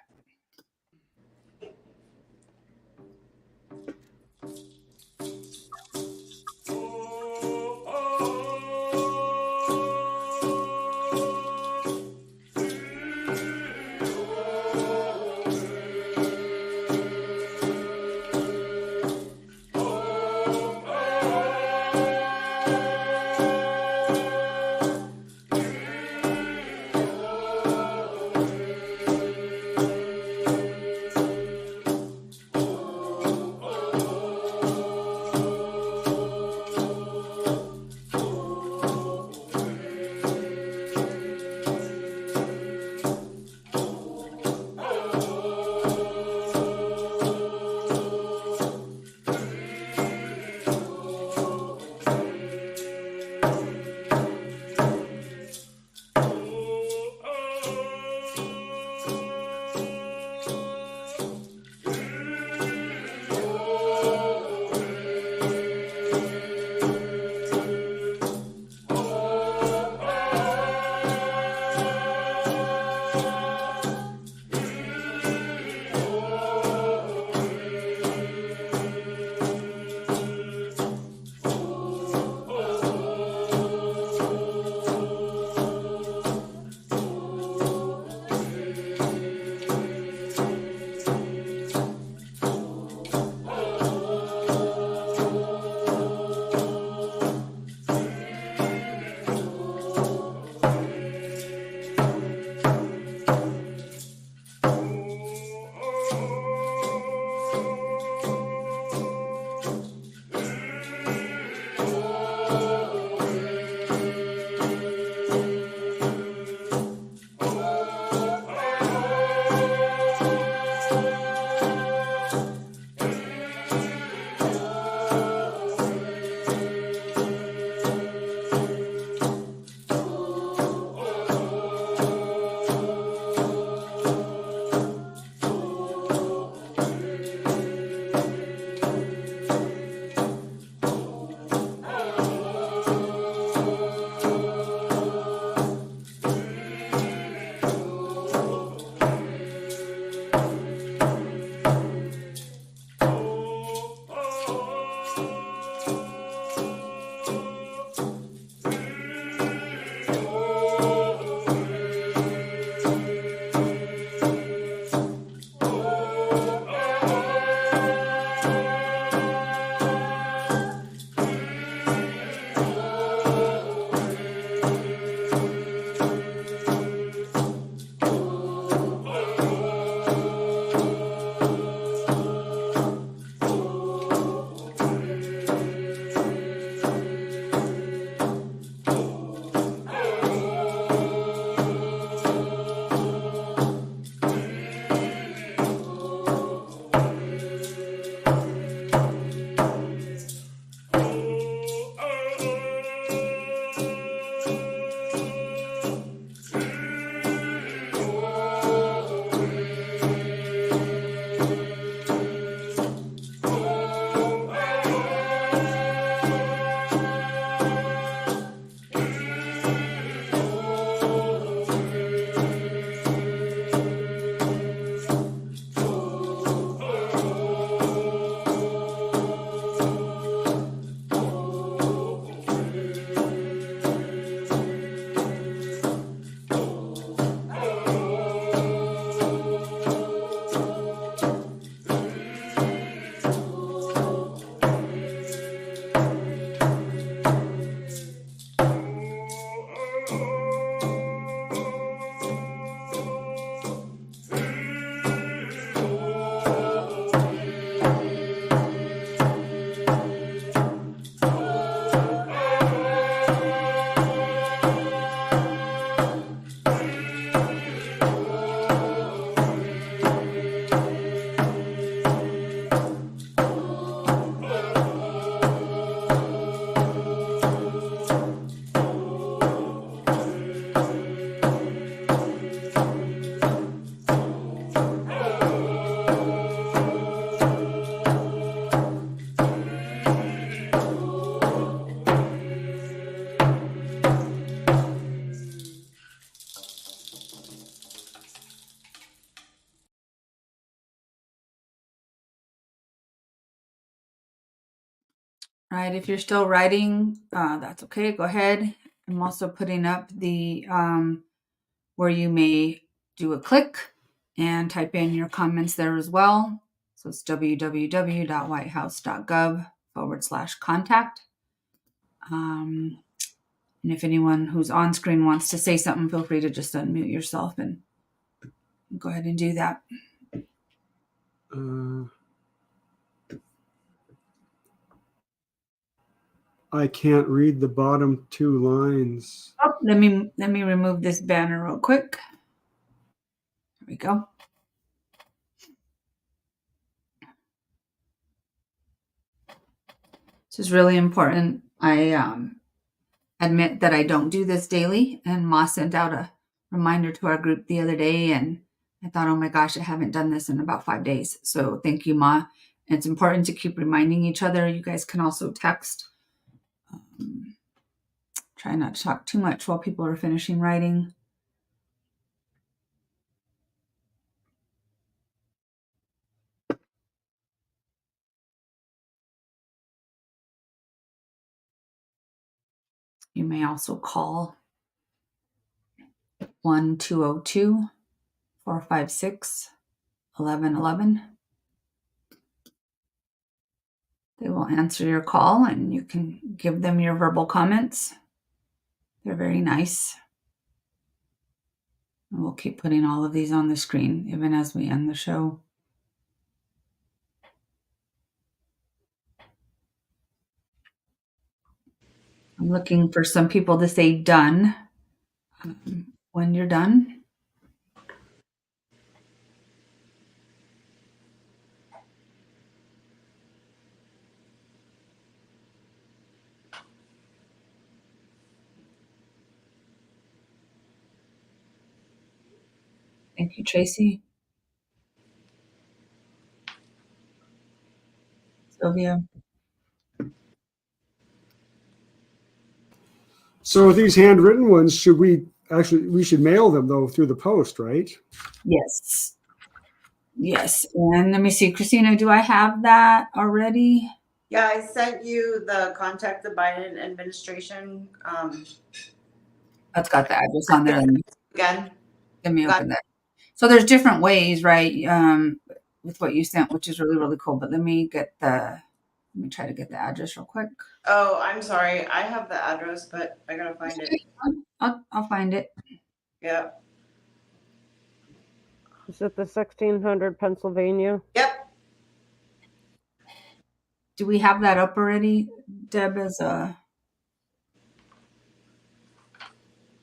right? If you're still writing, that's okay. Go ahead. I'm also putting up the where you may do a click and type in your comments there as well. So it's www.whitehouse.gov/contact. And if anyone who's on screen wants to say something, feel free to just unmute yourself and go ahead and do that. I can't read the bottom 2 lines. Oh, let me remove this banner real quick. There we go. This is really important. I admit that I don't do this daily, and Ma sent out a reminder to our group the other day, and I thought, oh my gosh, I haven't done this in about 5 days. So thank you, Ma. It's important to keep reminding each other. You guys can also text. Try not to talk too much while people are finishing writing. You may also call 1-202-456-1111. They will answer your call and you can give them your verbal comments. They're very nice. And we'll keep putting all of these on the screen even as we end the show. I'm looking for some people to say done when you're done. Thank you, Tracy. Sylvia. So these handwritten ones, we should mail them though through the post, right? Yes. Yes. And let me see, Christina, do I have that already? Yeah, I sent you the contact the Biden administration. That's got the address on there. Again, Let me open that. So there's different ways, right? With what you sent, which is really, really cool. But let me try to get the address real quick. Oh, I'm sorry. I have the address, but I gotta find it. I'll find it. Yeah. Is it the 1600 Pennsylvania? Yep. Do we have that up already, Deb?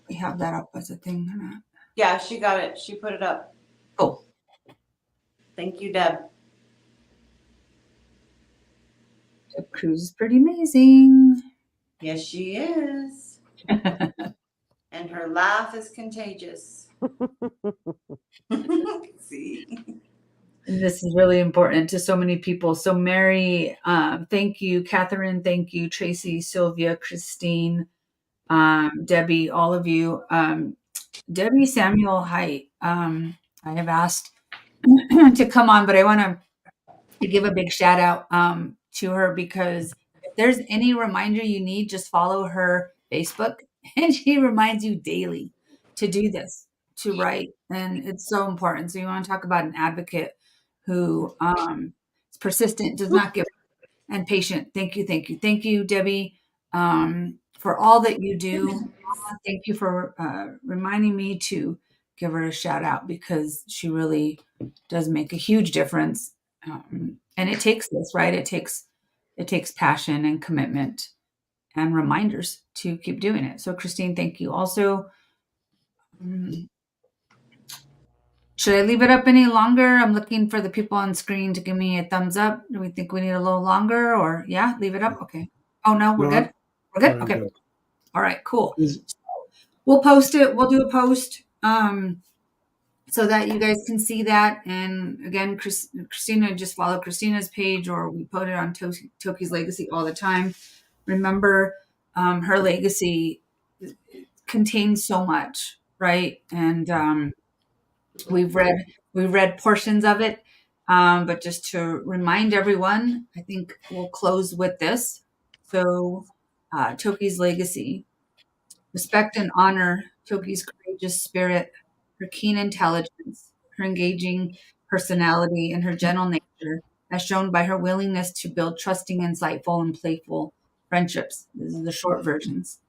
We have that up as a thing or not? Yeah, she got it. She put it up. Cool. Thank you, Deb. Deb Cruz is pretty amazing. Yes, she is. And her laugh is contagious. See? And this is really important to so many people. So Mary, thank you. Catherine, thank you. Tracy, Sylvia, Christine, Debbie, all of you. Debbie Samuel Height, I have asked to come on, but I want to give a big shout out to her because if there's any reminder you need, just follow her Facebook and she reminds you daily to do this, to write. And it's so important. So you want to talk about an advocate who is persistent, does not give up, and patient. Thank you, thank you, thank you, Debbie, for all that you do. Thank you for reminding me to give her a shout out because she really does make a huge difference. And it takes this, right? It takes passion and commitment and reminders to keep doing it. So Christine, thank you. Also, should I leave it up any longer? I'm looking for the people on screen to give me a thumbs up. Do we think we need a little longer or leave it up? Okay. Oh no, we're good. We're good. Okay. Good. All right, cool. We'll post it. We'll do a post so that you guys can see that. And again, Christina, just follow Christina's page or we put it on Toki's Legacy all the time. Remember, her legacy contains so much, right? And we've read portions of it. But just to remind everyone, I think we'll close with this. So, Toki's legacy. Respect and honor Toki's courageous spirit, her keen intelligence, her engaging personality, and her gentle nature, as shown by her willingness to build trusting, insightful, and playful friendships. These are the short versions.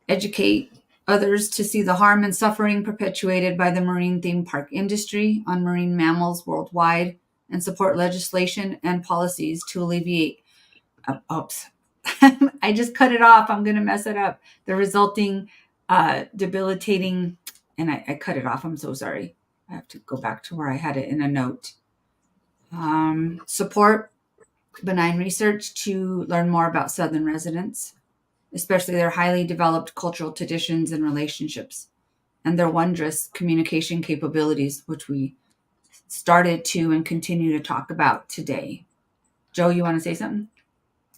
Educate others to see the harm and suffering perpetuated by the marine theme park industry on marine mammals worldwide, and support legislation and policies to alleviate oops. I just cut it off. I'm going to mess it up. The resulting debilitating, and I cut it off. I'm so sorry. I have to go back to where I had it in a note. Support benign research to learn more about Southern residents, especially their highly developed cultural traditions and relationships, and their wondrous communication capabilities, which we started to and continue to talk about today. Joe, you want to say something?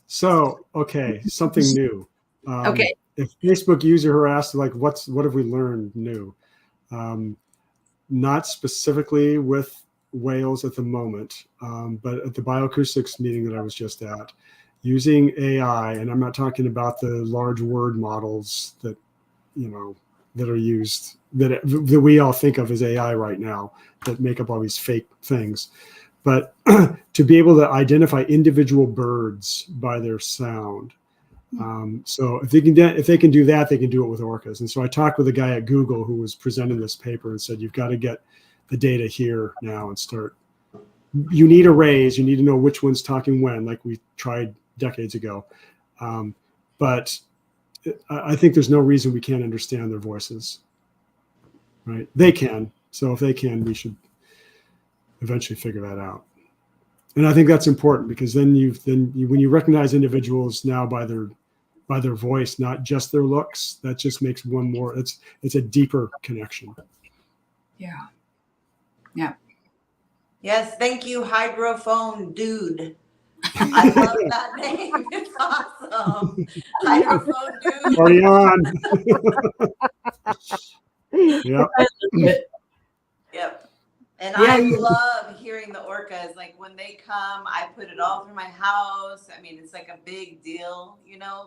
So, okay, something new. Okay. If Facebook user harassed, like, what have we learned new? Not specifically with whales at the moment, but at the bioacoustics meeting that I was just at, using AI, and I'm not talking about the large word models that, that are used, that we all think of as AI right now, that make up all these fake things. But to be able to identify individual birds by their sound. So if they can do that, they can do it with orcas. And so I talked with a guy at Google who was presenting this paper and said, you've got to get the data here now and start. You need arrays. You need to know which one's talking when, like we tried decades ago. But I think there's no reason we can't understand their voices. Right? They can. So if they can, we should eventually figure that out. And I think that's important, because then when you recognize individuals now by their voice, not just their looks, that just makes one more. It's a deeper connection. Yeah. Yeah. Yes, thank you, Hydrophone Dude. I love that name. It's awesome. Hydrophone Dude. Party on. Yeah. Yep. And I love hearing the orcas. Like when they come, I put it all through my house. I mean, it's like a big deal,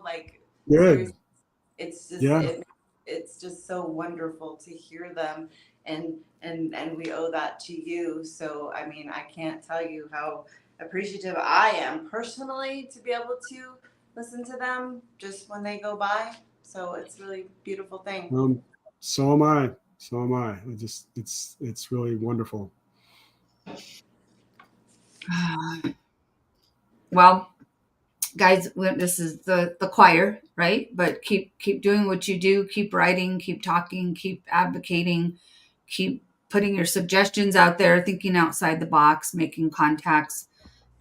like good. It's just it's just so wonderful to hear them, and we owe that to you. So I mean, I can't tell you how appreciative I am personally to be able to listen to them just when they go by. So it's really a beautiful thing. So am I. So am I. It's really wonderful. Well, guys, this is the choir, right? But keep doing what you do. Keep writing. Keep talking. Keep advocating. Keep putting your suggestions out there. Thinking outside the box. Making contacts.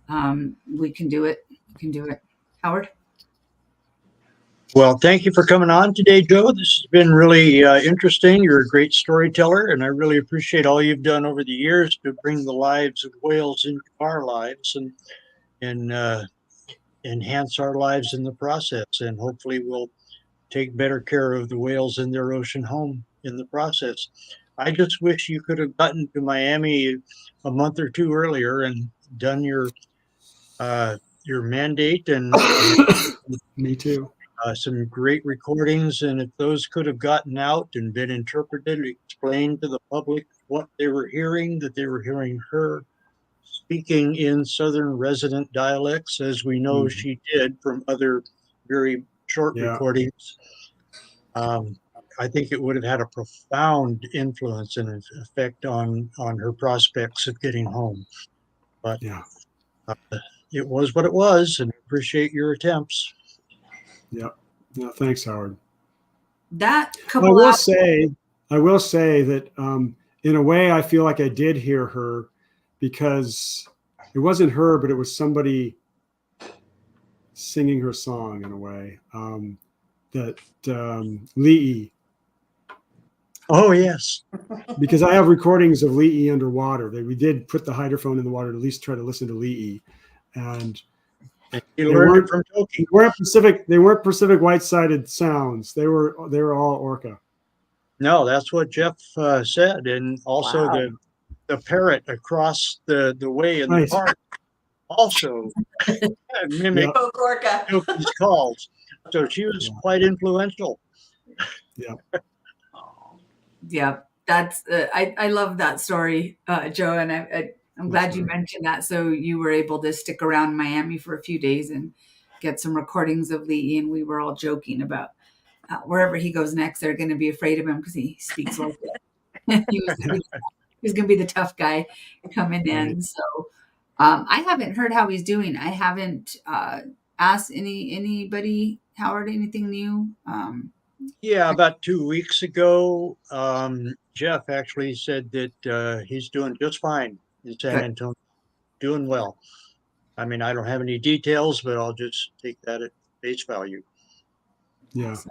We can do it. We can do it. Howard? Well, thank you for coming on today, Joe. This has been really interesting. You're a great storyteller, and I really appreciate all you've done over the years to bring the lives of whales into our lives and enhance our lives in the process. And hopefully we'll take better care of the whales in their ocean home in the process. I just wish you could have gotten to Miami a month or two earlier and done your mandate. And Me too. Some great recordings, and if those could have gotten out and been interpreted, explained to the public what they were hearing, that they were hearing her speaking in Southern resident dialects, as we know she did from other very short recordings. I think it would have had a profound influence and effect on her prospects of getting home. But it was what it was, and appreciate your attempts. Yeah. Thanks, Howard. That I will say that in a way, I feel like I did hear her, because it wasn't her, but it was somebody singing her song in a way. Lee. Oh, yes. Because I have recordings of Lee we did put the hydrophone in the water to at least try to listen to Lee. And you learned it from Toki. They weren't Pacific white-sided sounds. They were all orca. No, that's what Jeff said, and also the parrot across the way in the park also mimic Yeah. Orca. Toki's calls. So she was quite influential. Yeah, that's I love that story, Joe, and I'm glad you mentioned that. So you were able to stick around Miami for a few days and get some recordings of Lee, and we were all joking about wherever he goes next, they're going to be afraid of him because he speaks like that. He's going to be the tough guy coming in. So I haven't heard how he's doing. I haven't asked anybody, Howard, anything new. Yeah, about 2 weeks ago, Jeff actually said that he's doing just fine in San Good. Antonio, doing well. I mean, I don't have any details, but I'll just take that at face value. Yeah. So,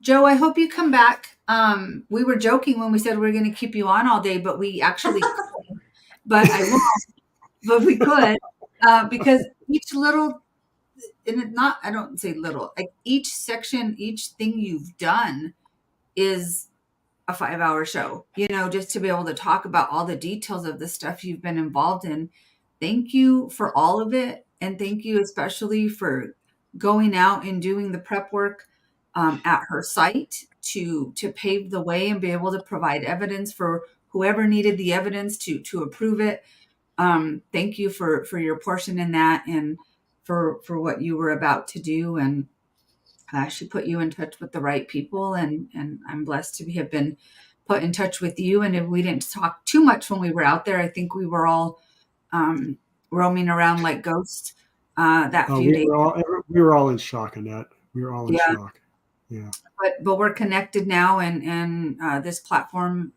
Joe, I hope you come back. We were joking when we said we were going to keep you on all day, but we actually could. But I won't. But we could because each little, and I don't say little, like each section, each thing you've done is a 5-hour show, just to be able to talk about all the details of the stuff you've been involved in. Thank you for all of it. And thank you especially for going out and doing the prep work at her site to pave the way and be able to provide evidence for whoever needed the evidence to approve it. Thank you for your portion in that and for what you were about to do. And she put you in touch with the right people, and I'm blessed to have been put in touch with you. And if we didn't talk too much when we were out there, I think we were all roaming around like ghosts that few days. We were all in shock, Annette. We were all in shock. Yeah. But we're connected now, and this platform,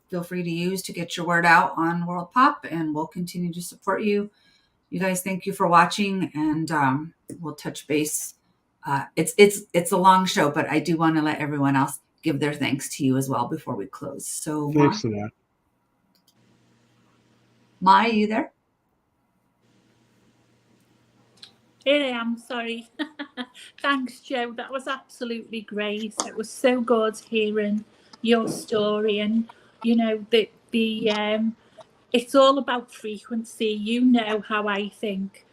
feel free to use to get your word out on World Pop, and we'll continue to support you. You guys, thank you for watching, and we'll touch base. It's a long show, but I do want to let everyone else give their thanks to you as well before we close. So thanks for that. Ma, are you there? Here I am, sorry. Thanks, Joe. That was absolutely great. It was so good hearing your story, and the it's all about frequency. You know how I think.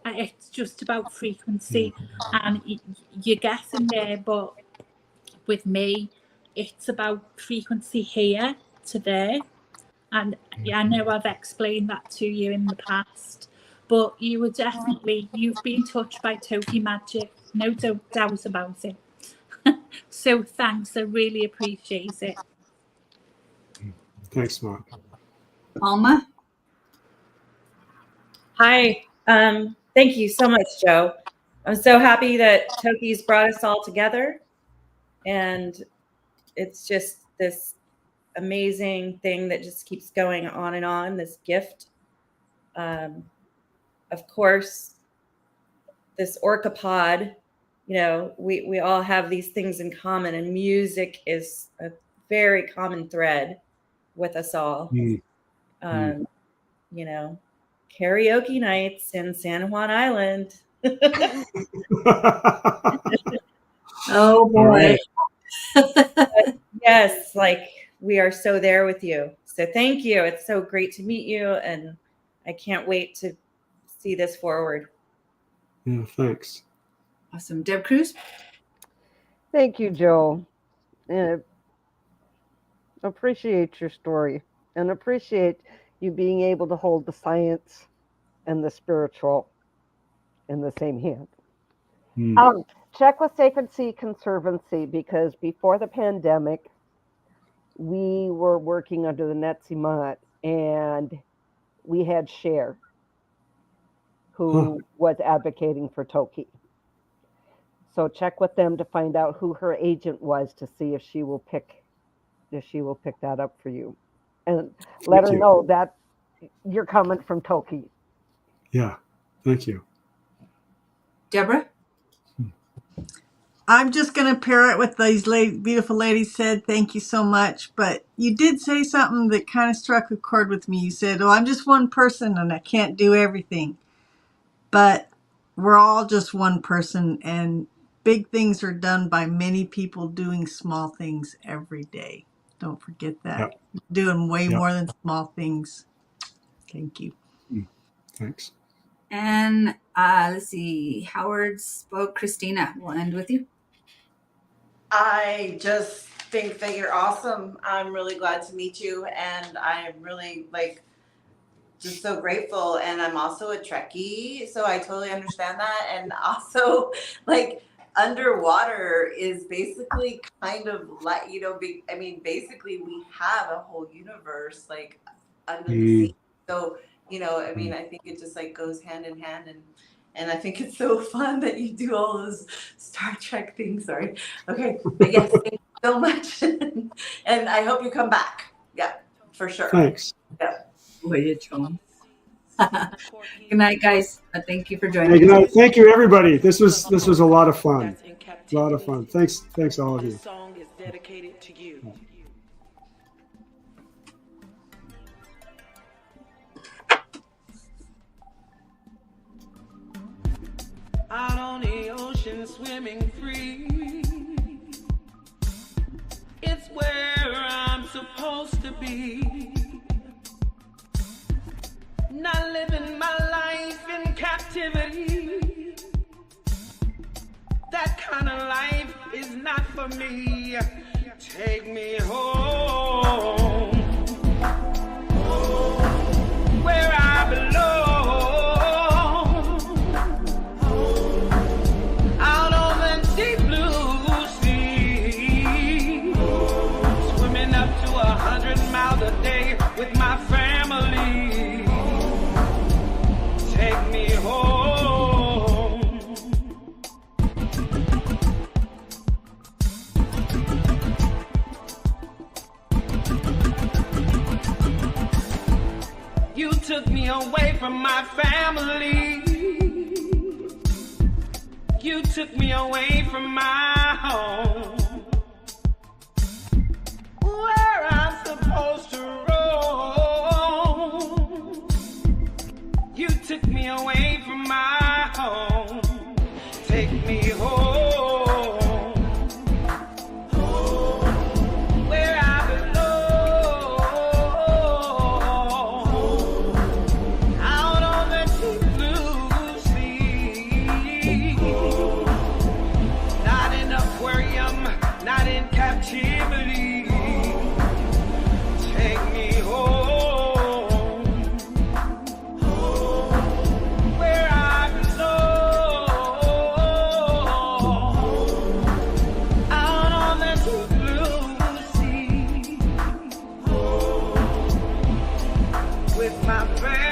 It's just about frequency, and you're getting there. But with me, it's about frequency here to there. And I know I've explained that to you in the past, but you've been touched by Toki magic, no doubt about it. So thanks, I really appreciate it. Thanks, Mark. Alma? Hi. Thank you so much, Joe. I'm so happy that Toki's brought us all together. And it's just this amazing thing that just keeps going on and on, this gift. Of course, this orca pod, we all have these things in common, and music is a very common thread with us all. Karaoke nights in San Juan Island. Oh boy. Yes, we are so there with you. So thank you. It's so great to meet you, and I can't wait to see this forward. Yeah, thanks. Awesome. Deb Cruz? Thank you, Joe. And appreciate your story, and appreciate you being able to hold the science and the spiritual in the same hand. Check with Sacred Sea Conservancy, because before the pandemic, we were working under the Netzimat, and we had Cher, who was advocating for Toki. So check with them to find out who her agent was, to see if she will pick that up for you, and let her know that you're coming from Toki. Yeah, thank you. Deborah? I'm just going to pair it with these beautiful ladies said, thank you so much. But you did say something that kind of struck a chord with me. You said, I'm just one person and I can't do everything. But we're all just one person, and big things are done by many people doing small things every day. Don't forget that. Yep. Doing way more than small things. Thank you. Thanks. And let's see, Howard spoke. Christina, we'll end with you. I just think that you're awesome. I'm really glad to meet you, and I'm really just so grateful. And I'm also a Trekkie, so I totally understand that. And also, underwater is basically kind of like, basically we have a whole universe under the sea. So, I think it just goes hand in hand, and I think it's so fun that you do all those Star Trek things. Sorry. Okay. But yes, thank you so much. And I hope you come back. Yeah, for sure. Thanks. Yeah. Good night, guys. Thank you for joining Hey, good us. night. Thank you, everybody. This was a lot of fun. A lot of fun. Thanks, all of you. This song is dedicated to you. Out on the ocean, swimming free. It's where I'm supposed to be. Not living my life in captivity. That kind of life is not for me. Take me home, where I belong, out on the deep blue sea, swimming up to 100 miles a day with my family. Take me home. You took me away from my family. You took me away from my home, where I'm supposed to roam. You took me away from my home. Take me home, where I belong, out on the deep blue sea. Not in an aquarium, not in captivity. Take me home, where I belong, out on the deep blue sea, with my friends.